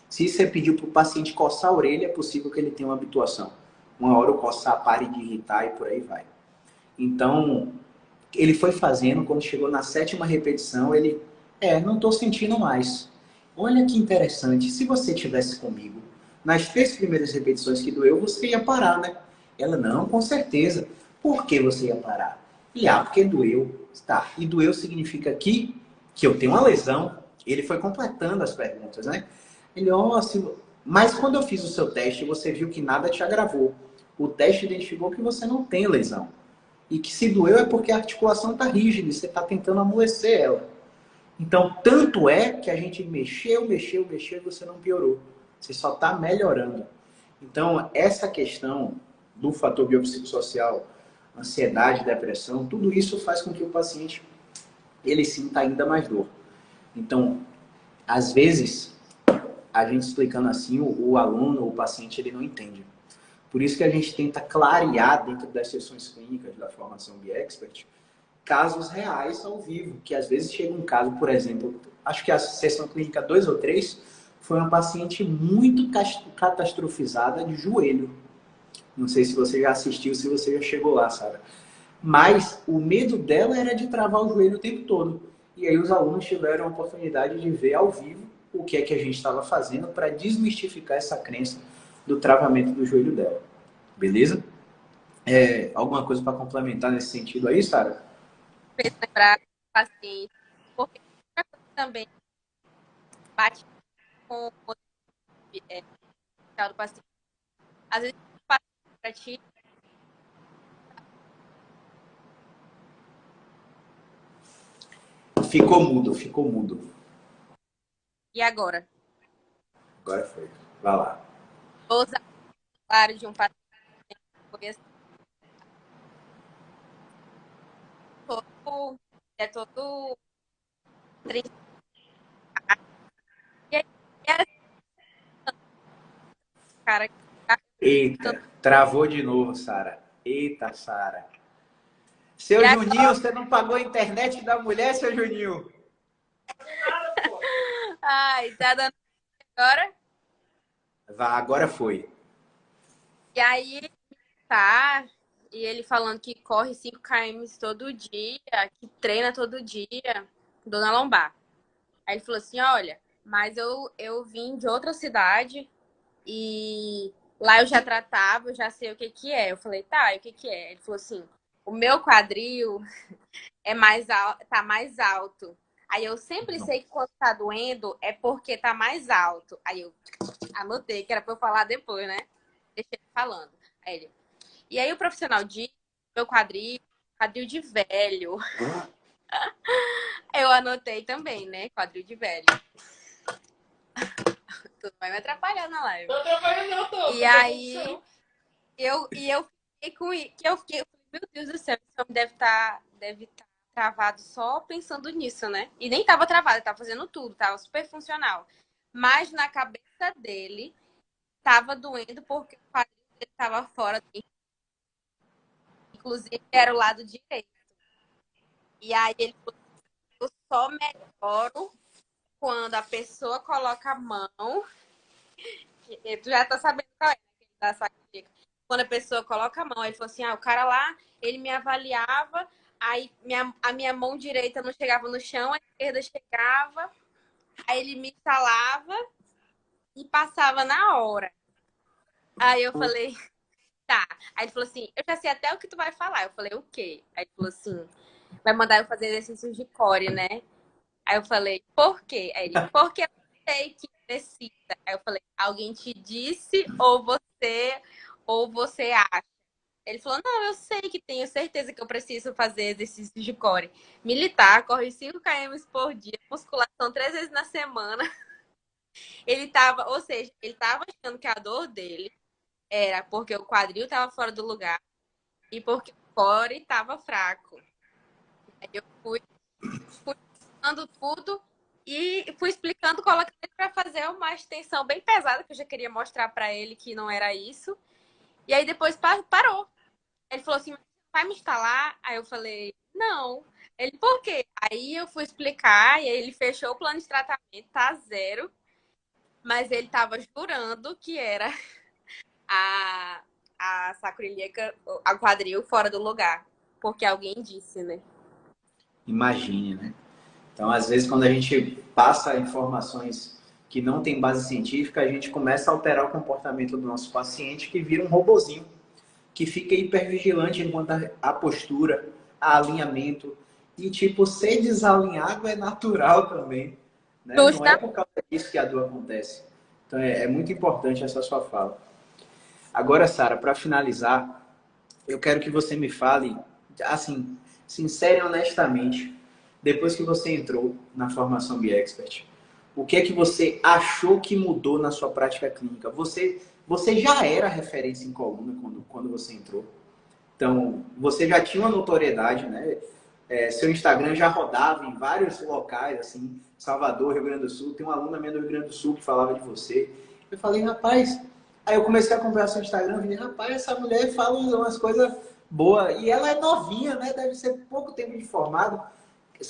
Se você pediu para o paciente coçar a orelha, é possível que ele tenha uma habituação. Uma hora o coçar pare de irritar e por aí vai. Então, ele foi fazendo, quando chegou na 7ª repetição, ele, não estou sentindo mais. Olha que interessante, se você tivesse comigo, nas 3 primeiras repetições que doeu, você ia parar, né? Ela, não, com certeza. Por que você ia parar? E, porque doeu. Tá, e doeu significa que eu tenho uma lesão. Ele foi completando as perguntas, né? Ele, mas quando eu fiz o seu teste, você viu que nada te agravou. O teste identificou que você não tem lesão. E que se doeu é porque a articulação está rígida e você está tentando amolecer ela. Então, tanto é que a gente mexeu e você não piorou. Você só está melhorando. Então, essa questão do fator biopsicossocial, ansiedade, depressão, tudo isso faz com que o paciente ele sinta ainda mais dor. Então, às vezes, a gente explicando assim, o aluno, o paciente, ele não entende. Por isso que a gente tenta clarear dentro das sessões clínicas da formação BiExpert casos reais ao vivo, que às vezes chega um caso, por exemplo, acho que a sessão clínica 2 ou 3 foi uma paciente muito catastrofizada de joelho. Não sei se você já assistiu, se você já chegou lá, Sara. Mas o medo dela era de travar o joelho o tempo todo. E aí os alunos tiveram a oportunidade de ver ao vivo o que é que a gente estava fazendo para desmistificar essa crença do travamento do joelho dela. Beleza? Alguma coisa para complementar nesse sentido aí, Sara? fez lembrar o paciente, porque também bate com o potencial do paciente. Às vezes, o paciente para ti, ficou mudo, ficou mudo. E agora? Agora foi. Vai lá. Vou usar o salário de um paciente. Foi assim, todo, é todo triste. E aí, era esse cara que tá Eita, travou de novo, Sara. Eita, Sara. Seu e Juninho, você não pagou a internet da mulher, seu Juninho? Nada, pô. ai, tá dando agora? Vá, agora foi. E aí, tá. E ele falando que corre 5 km todo dia, que treina todo dia, dona lombar. Aí ele falou assim: olha, mas eu vim de outra cidade e lá eu já tratava, eu já sei o que que é. Eu falei: tá, e o que que é? Ele falou assim: o meu quadril é mais tá mais alto. Aí eu sempre Não. sei que quando tá doendo é porque tá mais alto. Aí eu anotei que era pra eu falar depois, né? Deixei ele falando. Aí ele, e aí o profissional disse, meu quadril, quadril de velho. Eu anotei também, né? Quadril de velho. Tudo vai me atrapalhar na live. Não trabalhando, não, tô. E aí eu fiquei com que eu fiquei, meu Deus do céu, esse homem deve tá travado só pensando nisso, né? E nem tava travado, ele tava fazendo tudo, tava super funcional. Mas na cabeça dele tava doendo porque o quadril dele tava fora, inclusive era o lado direito. E aí ele falou, eu só melhoro quando a pessoa coloca a mão, tu já tá sabendo qual é, né? Que ele dá essa dica. Quando a pessoa coloca a mão, ele falou assim: ah, o cara lá, ele me avaliava, aí a minha mão direita não chegava no chão, a esquerda chegava, aí ele me instalava e passava na hora. Aí eu falei, tá. Aí ele falou assim: eu já sei até o que tu vai falar. Eu falei, o quê? Aí ele falou assim: vai mandar eu fazer exercícios de core, né? Aí eu falei, por quê? Aí ele, porque eu sei que precisa. Aí eu falei, alguém te disse ou você acha? Ele falou, não, eu sei que tenho certeza que eu preciso fazer exercícios de core. Militar, corre 5 km por dia, musculação 3 vezes na semana. Ele tava, ou seja, ele tava achando que a dor dele era porque o quadril tava fora do lugar e porque o core tava fraco. Aí eu fui explicando tudo e fui explicando, colocando ele para fazer uma extensão bem pesada, que eu já queria mostrar para ele que não era isso. E aí depois parou. Ele falou assim: vai me instalar? Aí eu falei: não. Ele, por quê? Aí eu fui explicar e aí ele fechou o plano de tratamento, tá zero. Mas ele tava jurando que era a, a sacroiliaca, a quadril fora do lugar. Porque alguém disse, né? Imagine, né? Então, às vezes, quando a gente passa informações que não tem base científica, a gente começa a alterar o comportamento do nosso paciente, que vira um robozinho, que fica hipervigilante enquanto a postura, a alinhamento. E, tipo, ser desalinhado é natural também, né? Não é Justa. por causa disso que a dor acontece. Então, é muito importante essa sua fala. Agora, Sara, para finalizar, eu quero que você me fale, assim, sincero e honestamente, depois que você entrou na formação BeExpert, o que é que você achou que mudou na sua prática clínica? Você já era referência em coluna quando você entrou. Então, você já tinha uma notoriedade, né? Seu Instagram já rodava em vários locais, assim, Salvador, Rio Grande do Sul. Tem uma aluna minha do Rio Grande do Sul que falava de você. Eu falei, rapaz... Aí eu comecei a acompanhar seu Instagram e falei, rapaz, essa mulher fala umas coisas boas. E ela é novinha, né? Deve ser pouco tempo de formado.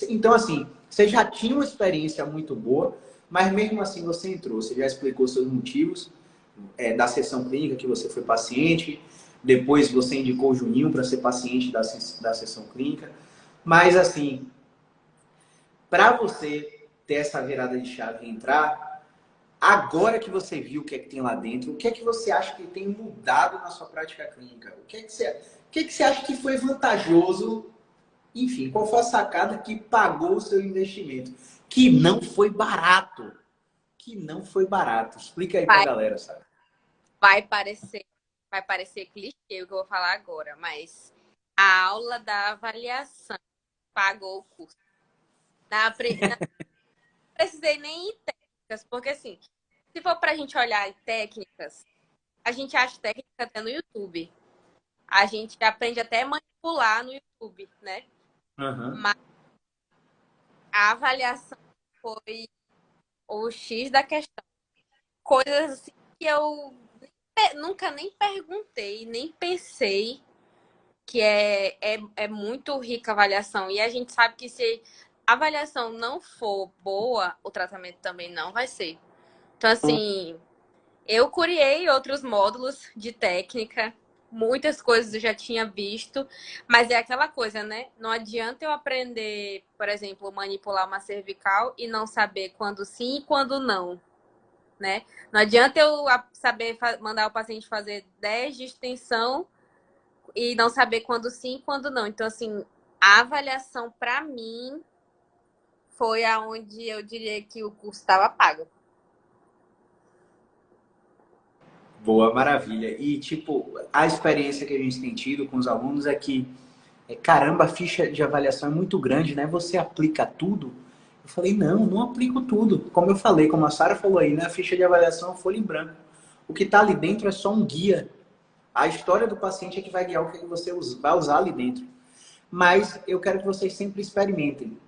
Então, assim, você já tinha uma experiência muito boa, mas mesmo assim você entrou. Você já explicou seus motivos da sessão clínica, que você foi paciente. Depois você indicou o Juninho para ser paciente da sessão clínica. Mas, assim, para você ter essa virada de chave e entrar, agora que você viu o que é que tem lá dentro, o que é que você acha que tem mudado na sua prática clínica? O que é que você acha que foi vantajoso? Enfim, qual foi a sacada que pagou o seu investimento? Que não foi barato. Que não foi barato. Explica aí pra Vai, galera, sabe? vai parecer, vai parecer clichê o que eu vou falar agora, mas a aula da avaliação pagou o curso. Não precisei nem ir em técnicas, porque assim, se for pra gente olhar em técnicas, a gente acha técnica até no YouTube. A gente aprende até a manipular no YouTube, né? Aham. Mas a avaliação foi o X da questão. Coisas assim que eu nunca nem perguntei, nem pensei que é muito rica a avaliação. E a gente sabe que se a avaliação não for boa, o tratamento também não vai ser. Então, assim, eu criei outros módulos de técnica, muitas coisas eu já tinha visto, mas é aquela coisa, né? Não adianta eu aprender, por exemplo, manipular uma cervical e não saber quando sim e quando não, né? Não adianta eu saber mandar o paciente fazer 10 de extensão e não saber quando sim e quando não. Então, assim, a avaliação para mim foi aonde eu diria que o curso estava pago. Boa, maravilha. E, tipo, a experiência que a gente tem tido com os alunos é que, caramba, a ficha de avaliação é muito grande, né? Você aplica tudo? Eu falei, não, não aplico tudo. Como eu falei, como a Sara falou aí, né? A ficha de avaliação é folha em branco. O que está ali dentro é só um guia. A história do paciente é que vai guiar o que você vai usar ali dentro. Mas eu quero que vocês sempre experimentem.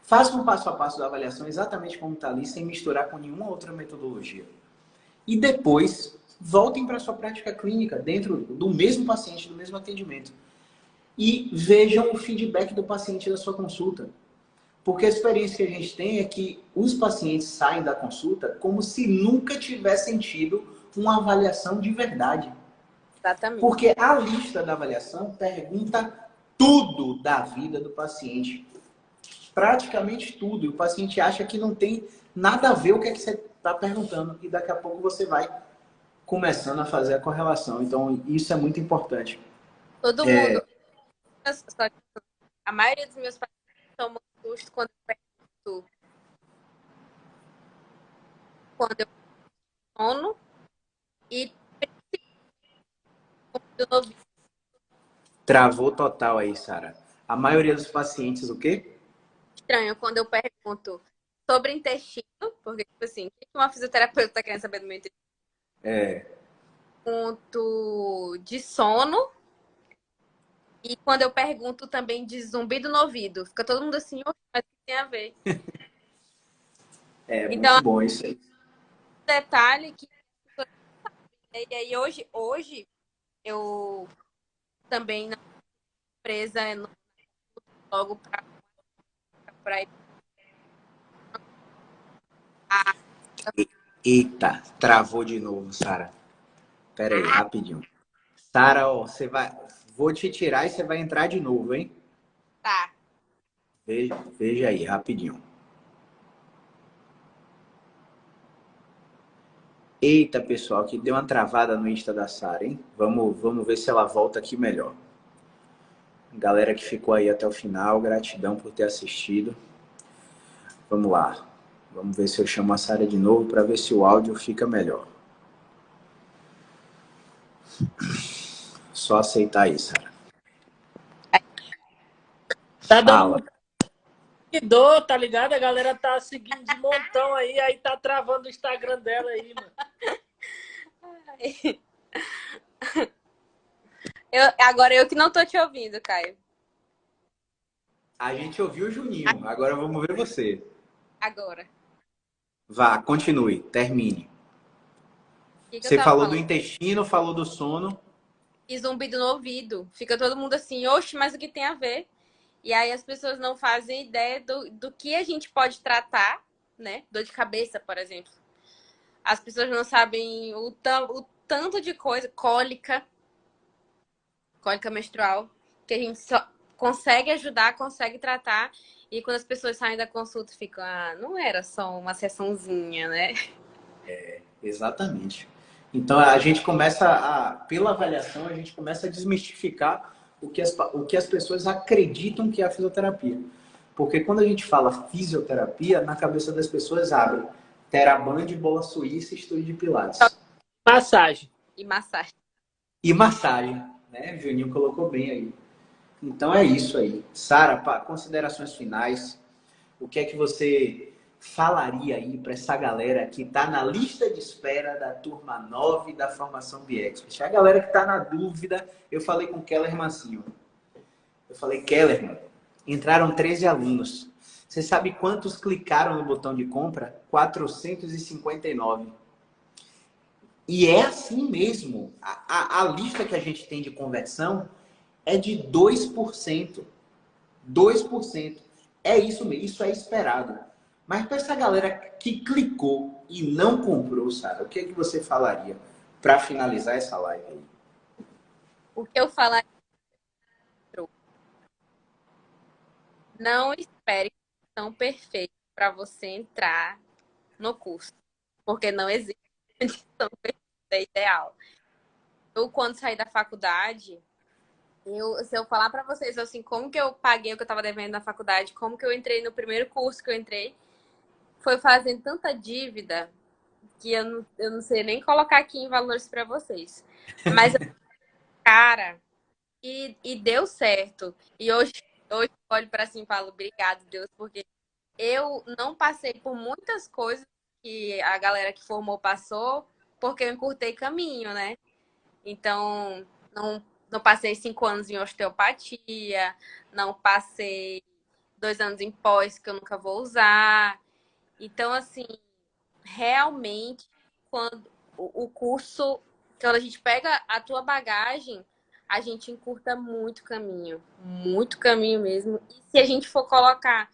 Façam um passo a passo da avaliação exatamente como está ali, sem misturar com nenhuma outra metodologia. E depois, voltem para a sua prática clínica, dentro do mesmo paciente, do mesmo atendimento. E vejam o feedback do paciente da sua consulta. Porque a experiência que a gente tem é que os pacientes saem da consulta como se nunca tivessem tido uma avaliação de verdade. Exatamente. Porque a lista da avaliação pergunta tudo da vida do paciente. Praticamente tudo. E o paciente acha que não tem nada a ver o que é que você está perguntando. E daqui a pouco você vai começando a fazer a correlação. Então, isso é muito importante. Todo mundo. A maioria dos meus pacientes tomam susto quando eu pergunto quando eu sono e do novinho. Travou total aí, Sara. A maioria dos pacientes, o quê? Estranho quando eu pergunto sobre intestino, porque, tipo assim, o que uma fisioterapeuta tá querendo saber do meu intestino? Pergunto de sono e quando eu pergunto também de zumbido no ouvido. Fica todo mundo assim, "Oxe, mas o que tem a ver?" É Então, muito bom isso aí. um detalhe que. E aí, hoje eu também na empresa logo para ir. Eita, travou de novo, Sara. Pera aí, rapidinho. Sara, ó, você vai. Vou te tirar e você vai entrar de novo, hein? Tá. Veja aí, rapidinho. Eita, pessoal, que deu uma travada no Insta da Sara, hein? Vamos ver se ela volta aqui melhor. Galera que ficou aí até o final, gratidão por ter assistido. Vamos lá. Vamos ver se eu chamo a Sara de novo para ver se o áudio fica melhor. Só aceitar aí, Sara. Tá Fala. dando seguidor, tá ligado? A galera tá seguindo de montão aí tá travando o Instagram dela aí, mano. Agora eu que não tô te ouvindo, Caio. A gente ouviu o Juninho, agora vamos ver você. Agora. Vá, continue, termine. Que Você eu tava falou do falando? intestino, falou do sono. E zumbido no ouvido. Fica todo mundo assim, oxe, mas o que tem a ver? E aí as pessoas não fazem ideia do que a gente pode tratar, né? Dor de cabeça, por exemplo. As pessoas não sabem o tanto de coisa, cólica menstrual, que a gente só consegue ajudar, consegue tratar. E quando as pessoas saem da consulta, ficam, não era só uma sessãozinha, né? Exatamente. Então a gente começa pela avaliação, a gente começa a desmistificar o que as pessoas acreditam que é a fisioterapia. Porque quando a gente fala fisioterapia, na cabeça das pessoas abre Teraband, bola suíça e estúdio de pilates. Massagem. E massagem. E massagem, né? O Juninho colocou bem aí. Então é isso aí. Sara, considerações finais. o que é que você falaria aí para essa galera que está na lista de espera da turma 9 da formação BX? A galera que está na dúvida, eu falei com o Keller Massinho. Eu falei, Keller, entraram 13 alunos. Você sabe quantos clicaram no botão de compra? 459. E é assim mesmo. A lista que a gente tem de conversão é de 2%. 2%. É isso mesmo, isso é esperado. Mas para essa galera que clicou e não comprou, Sara, o que é que você falaria para finalizar essa live aí? O que eu falaria? Não espere condição perfeita para você entrar no curso, porque não existe condição perfeita ideal. Eu, quando saí da faculdade, se eu falar para vocês assim, como que eu paguei o que eu estava devendo na faculdade, como que eu entrei no primeiro curso que eu entrei, foi fazendo tanta dívida que eu não sei nem colocar aqui em valores para vocês. Mas, cara, e deu certo. E hoje eu olho para cima e falo, obrigado, Deus, porque eu não passei por muitas coisas que a galera que formou passou, porque eu encurtei caminho, né? Então, não passei 5 anos em osteopatia, não passei 2 anos em pós que eu nunca vou usar. Então, assim, realmente, quando o curso, quando a gente pega a tua bagagem, a gente encurta muito caminho mesmo. E se a gente for colocar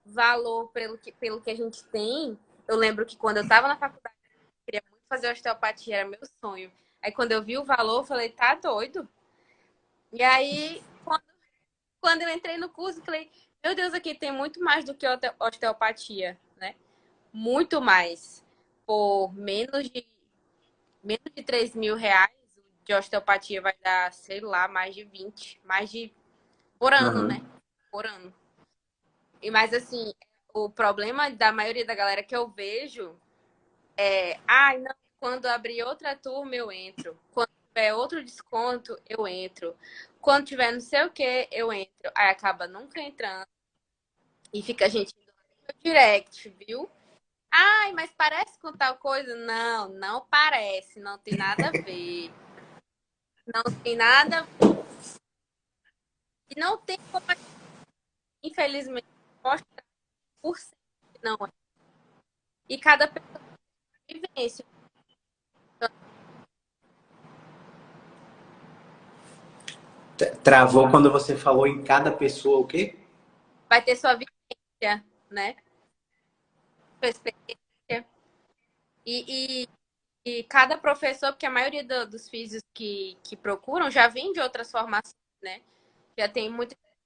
valor pelo que a gente tem, eu lembro que quando eu estava na faculdade, eu queria muito fazer osteopatia, era meu sonho. Aí quando eu vi o valor, eu falei, tá doido? E aí, quando eu entrei no curso, eu falei, meu Deus, aqui tem muito mais do que osteopatia, né? Muito mais. Por menos de 3 mil reais de osteopatia vai dar, sei lá, mais de 20, mais de por ano, né? Por ano. E mais assim, o problema da maioria da galera que eu vejo é, ai, não, quando abrir outra turma eu entro. Quando tiver outro desconto, eu entro. Quando tiver não sei o que, eu entro. Aí acaba nunca entrando. E fica a gente no direct, viu? Ai, mas parece com tal coisa? Não, não parece, não tem nada a ver. Não tem nada. E não tem como, infelizmente, mostrar por cento que não é. E cada pessoa tem vivência. Travou quando você falou em cada pessoa o quê? Vai ter sua vivência, né? Sua experiência. E, e, e cada professor, porque a maioria dos físicos que procuram já vem de outras formações, né? Já tem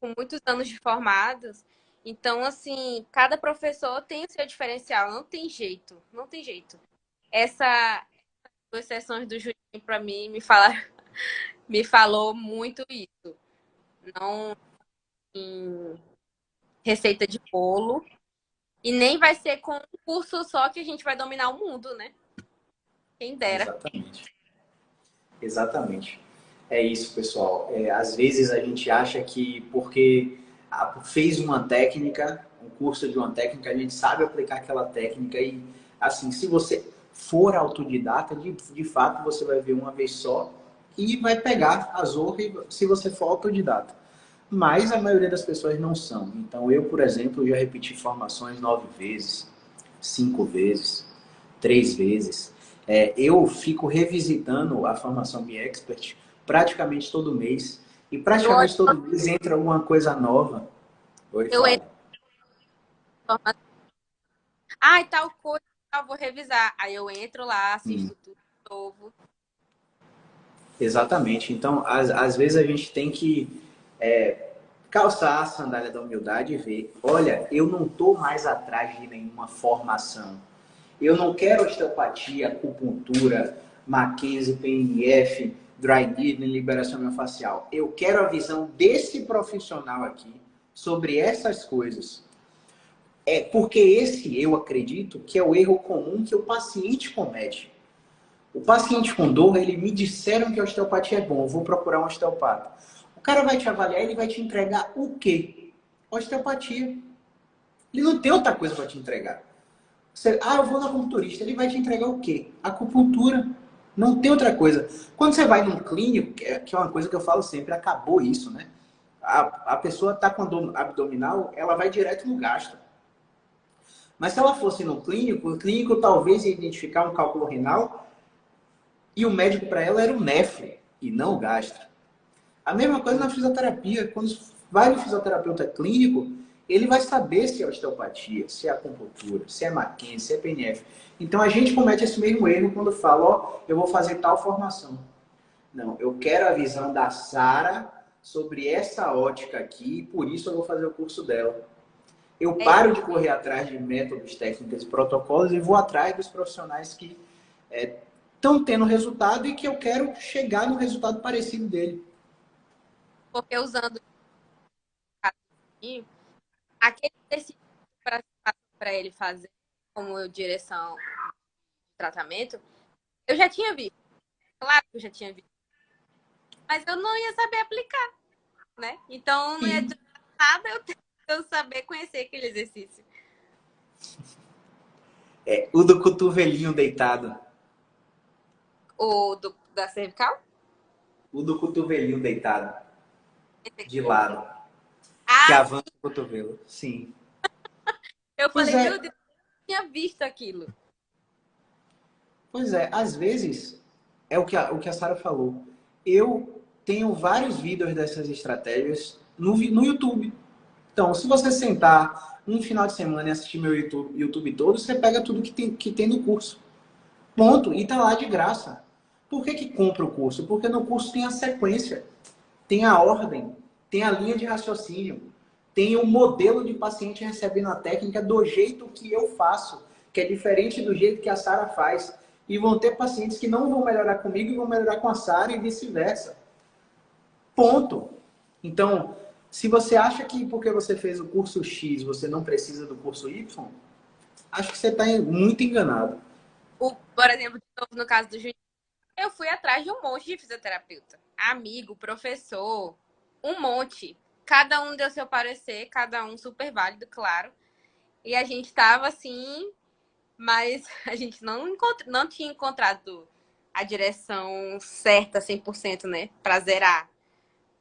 com muitos anos de formados. Então, assim, cada professor tem o seu diferencial, não tem jeito, não tem jeito. Essas duas sessões do Juninho, para mim, me falou muito isso. Não em receita de bolo. E nem vai ser com um curso só que a gente vai dominar o mundo, né? Quem dera. Exatamente. Exatamente. É isso, pessoal. Às vezes a gente acha que porque fez uma técnica, um curso de uma técnica, a gente sabe aplicar aquela técnica e, assim, se você for autodidata, de fato você vai ver uma vez só e vai pegar a zorra se você for autodidata. Mas a maioria das pessoas não são. Então eu, por exemplo, já repeti formações 9 vezes, 5 vezes, 3 vezes. Eu fico revisitando a formação Be Expert praticamente todo mês. E praticamente todo mês entra alguma coisa nova. Oi, Eu fala. entro em ai, tal coisa, eu vou revisar. Aí eu entro lá, assisto tudo de novo. Exatamente. Então, às vezes a gente tem que calçar a sandália da humildade e ver, olha, eu não estou mais atrás de nenhuma formação. Eu não quero osteopatia, acupuntura, Mackenzie, PNF, dry needling, liberação miofascial. Eu quero a visão desse profissional aqui sobre essas coisas. Porque esse, eu acredito, que é o erro comum que o paciente comete. O paciente com dor, ele me disseram que a osteopatia é bom, eu vou procurar um osteopata. O cara vai te avaliar, ele vai te entregar o quê? Osteopatia. Ele não tem outra coisa para te entregar. Eu vou no acupunturista, ele vai te entregar o quê? Acupuntura. Não tem outra coisa. Quando você vai num clínico, que é uma coisa que eu falo sempre, acabou isso, né? A pessoa está com dor abdominal, ela vai direto no gastro. Mas se ela fosse no clínico, o clínico talvez ia identificar um cálculo renal e o médico para ela era o nefro e não o gastro. A mesma coisa na fisioterapia. Quando vai no fisioterapeuta clínico, ele vai saber se é osteopatia, se é acupuntura, se é Mackenzie, se é PNF. Então a gente comete esse mesmo erro quando fala, ó, eu vou fazer tal formação. Não, eu quero a visão da Sara sobre essa ótica aqui, por isso eu vou fazer o curso dela. Eu paro de correr atrás de métodos, técnicas e protocolos e vou atrás dos profissionais que estão tendo resultado e que eu quero chegar no resultado parecido dele. Porque usando aquele exercício para ele fazer como direção de tratamento, eu já tinha visto. Claro que eu já tinha visto. Mas eu não ia saber aplicar, né? Então não ia adiantar nada eu saber conhecer aquele exercício. O do cotovelinho deitado. O da cervical? O do cotovelinho deitado. De lado. Ah, que avança o cotovelo. Sim. Eu falei, meu Deus, eu tinha visto aquilo. Pois é, às vezes, é o que a Sara falou. Eu tenho vários vídeos dessas estratégias no YouTube. Então, se você sentar um final de semana e assistir meu YouTube todo, você pega tudo que tem no curso. Ponto. E tá lá de graça. Por que compra o curso? Porque no curso tem a sequência, tem a ordem, tem a linha de raciocínio, tem o modelo de paciente recebendo a técnica do jeito que eu faço, que é diferente do jeito que a Sara faz. E vão ter pacientes que não vão melhorar comigo e vão melhorar com a Sara e vice-versa. Ponto. Então, se você acha que porque você fez o curso X, você não precisa do curso Y, acho que você está muito enganado. Por exemplo, no caso do Juninho, eu fui atrás de um monte de fisioterapeuta. Amigo, professor, um monte. Cada um deu seu parecer, cada um super válido, claro. E a gente tava assim, mas a gente não tinha encontrado a direção certa 100%, né? Pra zerar.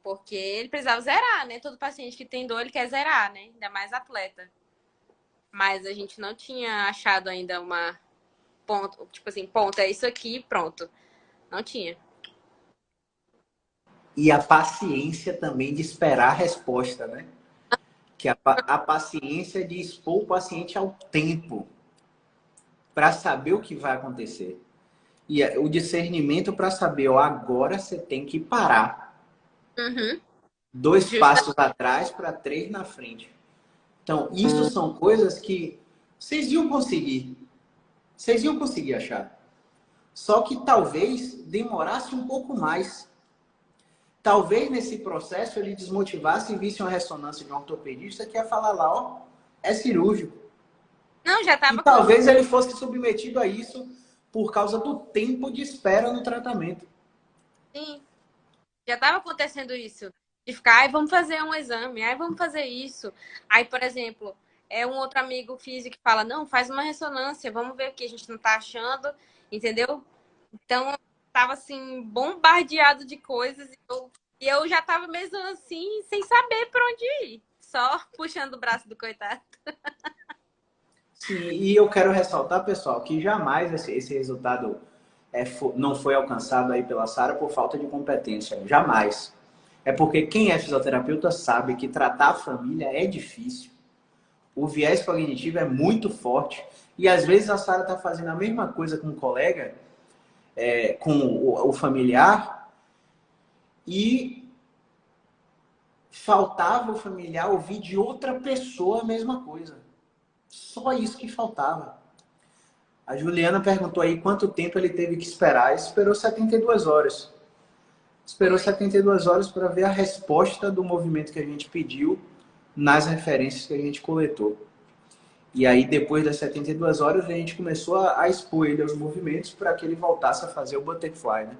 Porque ele precisava zerar, né? Todo paciente que tem dor, ele quer zerar, né? Ainda mais atleta. Mas a gente não tinha achado ainda uma ponto, tipo assim, ponto, é isso aqui, pronto. Não tinha. E a paciência também de esperar a resposta, né? Que a paciência de expor o paciente ao tempo para saber o que vai acontecer. E o discernimento para saber, ó, agora você tem que parar. Uhum. 2 passos atrás para 3 na frente. Então, isso são coisas que vocês iam conseguir. Vocês iam conseguir achar. Só que talvez demorasse um pouco mais. Talvez nesse processo ele desmotivasse e visse uma ressonância de um ortopedista que ia falar lá, ó, é cirúrgico. Não, já tava. E talvez ele fosse submetido a isso por causa do tempo de espera no tratamento. Sim. Já tava acontecendo isso. De ficar, ai, vamos fazer um exame, ai, vamos fazer isso. Aí, por exemplo, um outro amigo físico que fala, não, faz uma ressonância, vamos ver o que a gente não tá achando, entendeu? Então, eu tava assim, bombardeado de coisas e eu já tava mesmo assim, sem saber pra onde ir. Só puxando o braço do coitado. Sim, e eu quero ressaltar, pessoal, que jamais esse resultado não foi alcançado aí pela Sara por falta de competência. Jamais. É porque quem é fisioterapeuta sabe que tratar a família é difícil. O viés cognitivo é muito forte. E às vezes a Sara está fazendo a mesma coisa com um colega, com o familiar, e faltava o familiar ouvir de outra pessoa a mesma coisa. Só isso que faltava. A Juliana perguntou aí quanto tempo ele teve que esperar. Ele esperou 72 horas. Esperou 72 horas para ver a resposta do movimento que a gente pediu nas referências que a gente coletou. E aí, depois das 72 horas, a gente começou a expor ele aos movimentos para que ele voltasse a fazer o butterfly, né?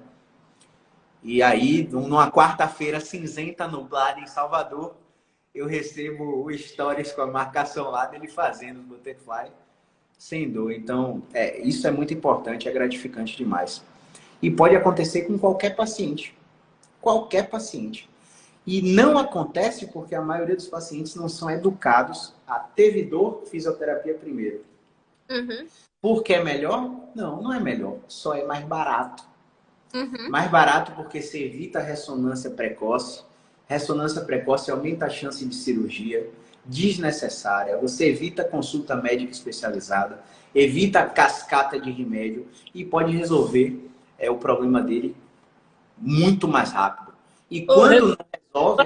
E aí, numa quarta-feira cinzenta, nublada em Salvador, eu recebo o stories com a marcação lá dele fazendo o butterfly sem dor. Então, isso é muito importante, é gratificante demais. E pode acontecer com qualquer paciente. Qualquer paciente. E não acontece porque a maioria dos pacientes não são educados a teve dor, fisioterapia primeiro. Uhum. Porque é melhor? Não, não é melhor. Só é mais barato. Uhum. Mais barato porque você evita a ressonância precoce. Ressonância precoce aumenta a chance de cirurgia desnecessária. Você evita consulta médica especializada, evita cascata de remédio e pode resolver o problema dele muito mais rápido. E quando não resolve,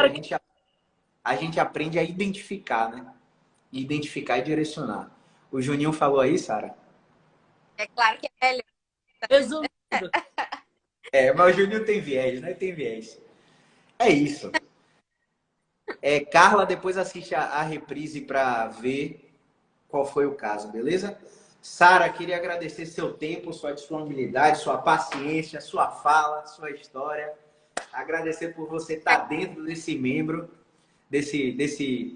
a gente aprende a identificar, né? Identificar e direcionar. O Juninho falou aí, Sara? É claro que é melhor. Resumindo. Mas o Juninho tem viés, né? Tem viés. É isso. Carla, depois assiste a reprise para ver qual foi o caso, beleza? Sara, queria agradecer seu tempo, sua disponibilidade, sua paciência, sua fala, sua história. Agradecer por você estar dentro desse membro, desse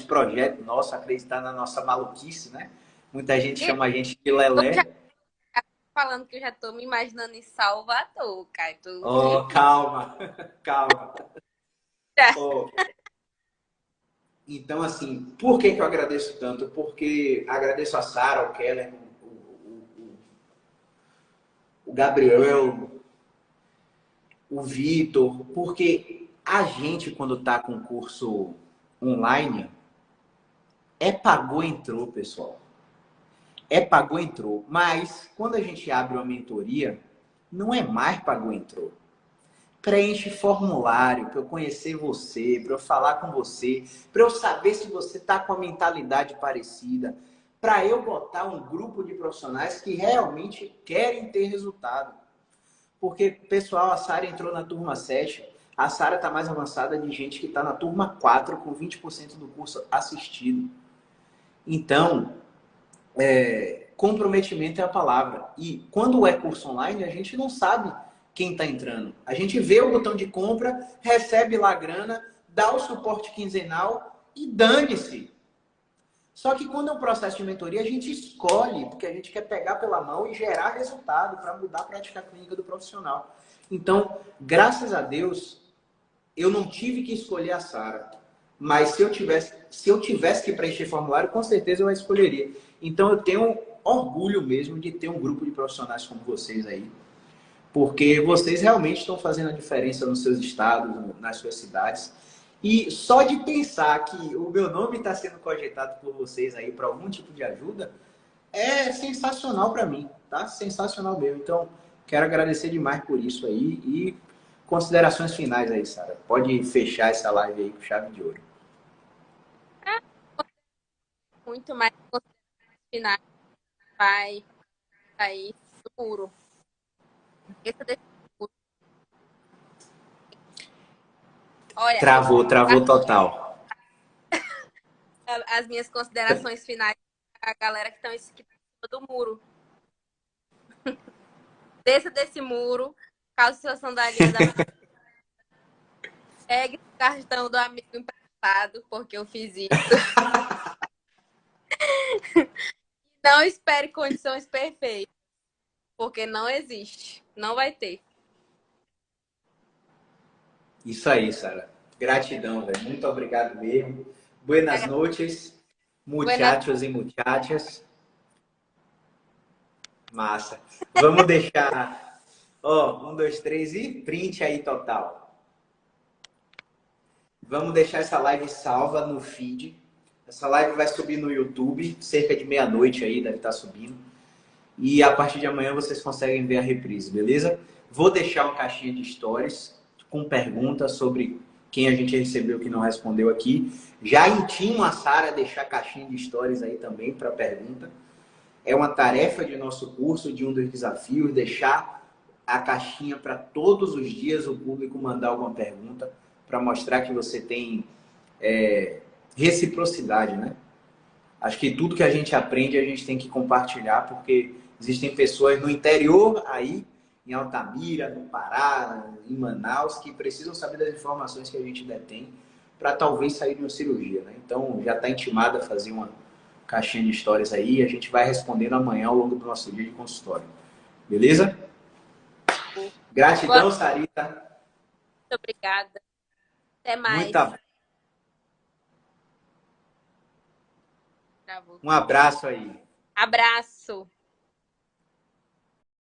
projeto nosso, acreditar na nossa maluquice, né? Muita gente chama a gente de lelé. Falando que eu já tô me imaginando em Salvador, cara. Oh, calma, calma. Oh. Então, assim, por que eu agradeço tanto? Porque agradeço a Sara, o Keller, o Gabriel, o Vitor, porque a gente, quando está com curso online, pagou, entrou, pessoal. Pagou, entrou. Mas, quando a gente abre uma mentoria, não é mais pagou, entrou. Preenche formulário para eu conhecer você, para eu falar com você, para eu saber se você está com a mentalidade parecida, para eu botar um grupo de profissionais que realmente querem ter resultado. Porque, pessoal, a Sara entrou na turma 7, a Sara está mais avançada de gente que está na turma 4 com 20% do curso assistido. Então, comprometimento é a palavra. E quando é curso online, a gente não sabe quem está entrando. A gente vê o botão de compra, recebe lá a grana, dá o suporte quinzenal e dane-se. Só que quando é um processo de mentoria, a gente escolhe, porque a gente quer pegar pela mão e gerar resultado para mudar a prática clínica do profissional. Então, graças a Deus, eu não tive que escolher a Sara. Mas se eu tivesse que preencher formulário, com certeza eu a escolheria. Então, eu tenho orgulho mesmo de ter um grupo de profissionais como vocês aí. Porque vocês realmente estão fazendo a diferença nos seus estados, nas suas cidades. E só de pensar que o meu nome está sendo cogitado por vocês aí para algum tipo de ajuda, é sensacional para mim, tá? Sensacional mesmo. Então, quero agradecer demais por isso aí. E considerações finais aí, Sara. Pode fechar essa live aí com chave de ouro. Muito mais finais vai sair do muro. Esse desse muro. Olha, Travou total. As minhas considerações finais a galera que estão em cima do muro. Desça desse muro, calça sua sandália da pegue o cartão do amigo emprestado, porque eu fiz isso. Não espere condições perfeitas, porque não existe. Não vai ter. Isso aí, Sara. Gratidão, velho. Muito obrigado mesmo. Buenas noches, muchachos e muchachas. Massa. Vamos deixar, 1, 2, 3 e print aí total. Vamos deixar essa live salva no feed. Essa live vai subir no YouTube, cerca de meia-noite aí, deve estar subindo. E a partir de amanhã vocês conseguem ver a reprise, beleza? Vou deixar uma caixinha de stories com perguntas sobre quem a gente recebeu que não respondeu aqui. Já intimo a Sara a deixar a caixinha de stories aí também para pergunta. É uma tarefa de nosso curso, de um dos desafios, deixar a caixinha para todos os dias o público mandar alguma pergunta para mostrar que você tem reciprocidade, né? Acho que tudo que a gente aprende a gente tem que compartilhar, porque existem pessoas no interior aí, em Altamira, no Pará, em Manaus, que precisam saber das informações que a gente detém para talvez sair de uma cirurgia, né? Então já está intimada a fazer uma caixinha de histórias aí e a gente vai respondendo amanhã ao longo do nosso dia de consultório. Beleza? Gratidão, Sarita. Muito obrigada. Até mais. Um abraço aí. Abraço.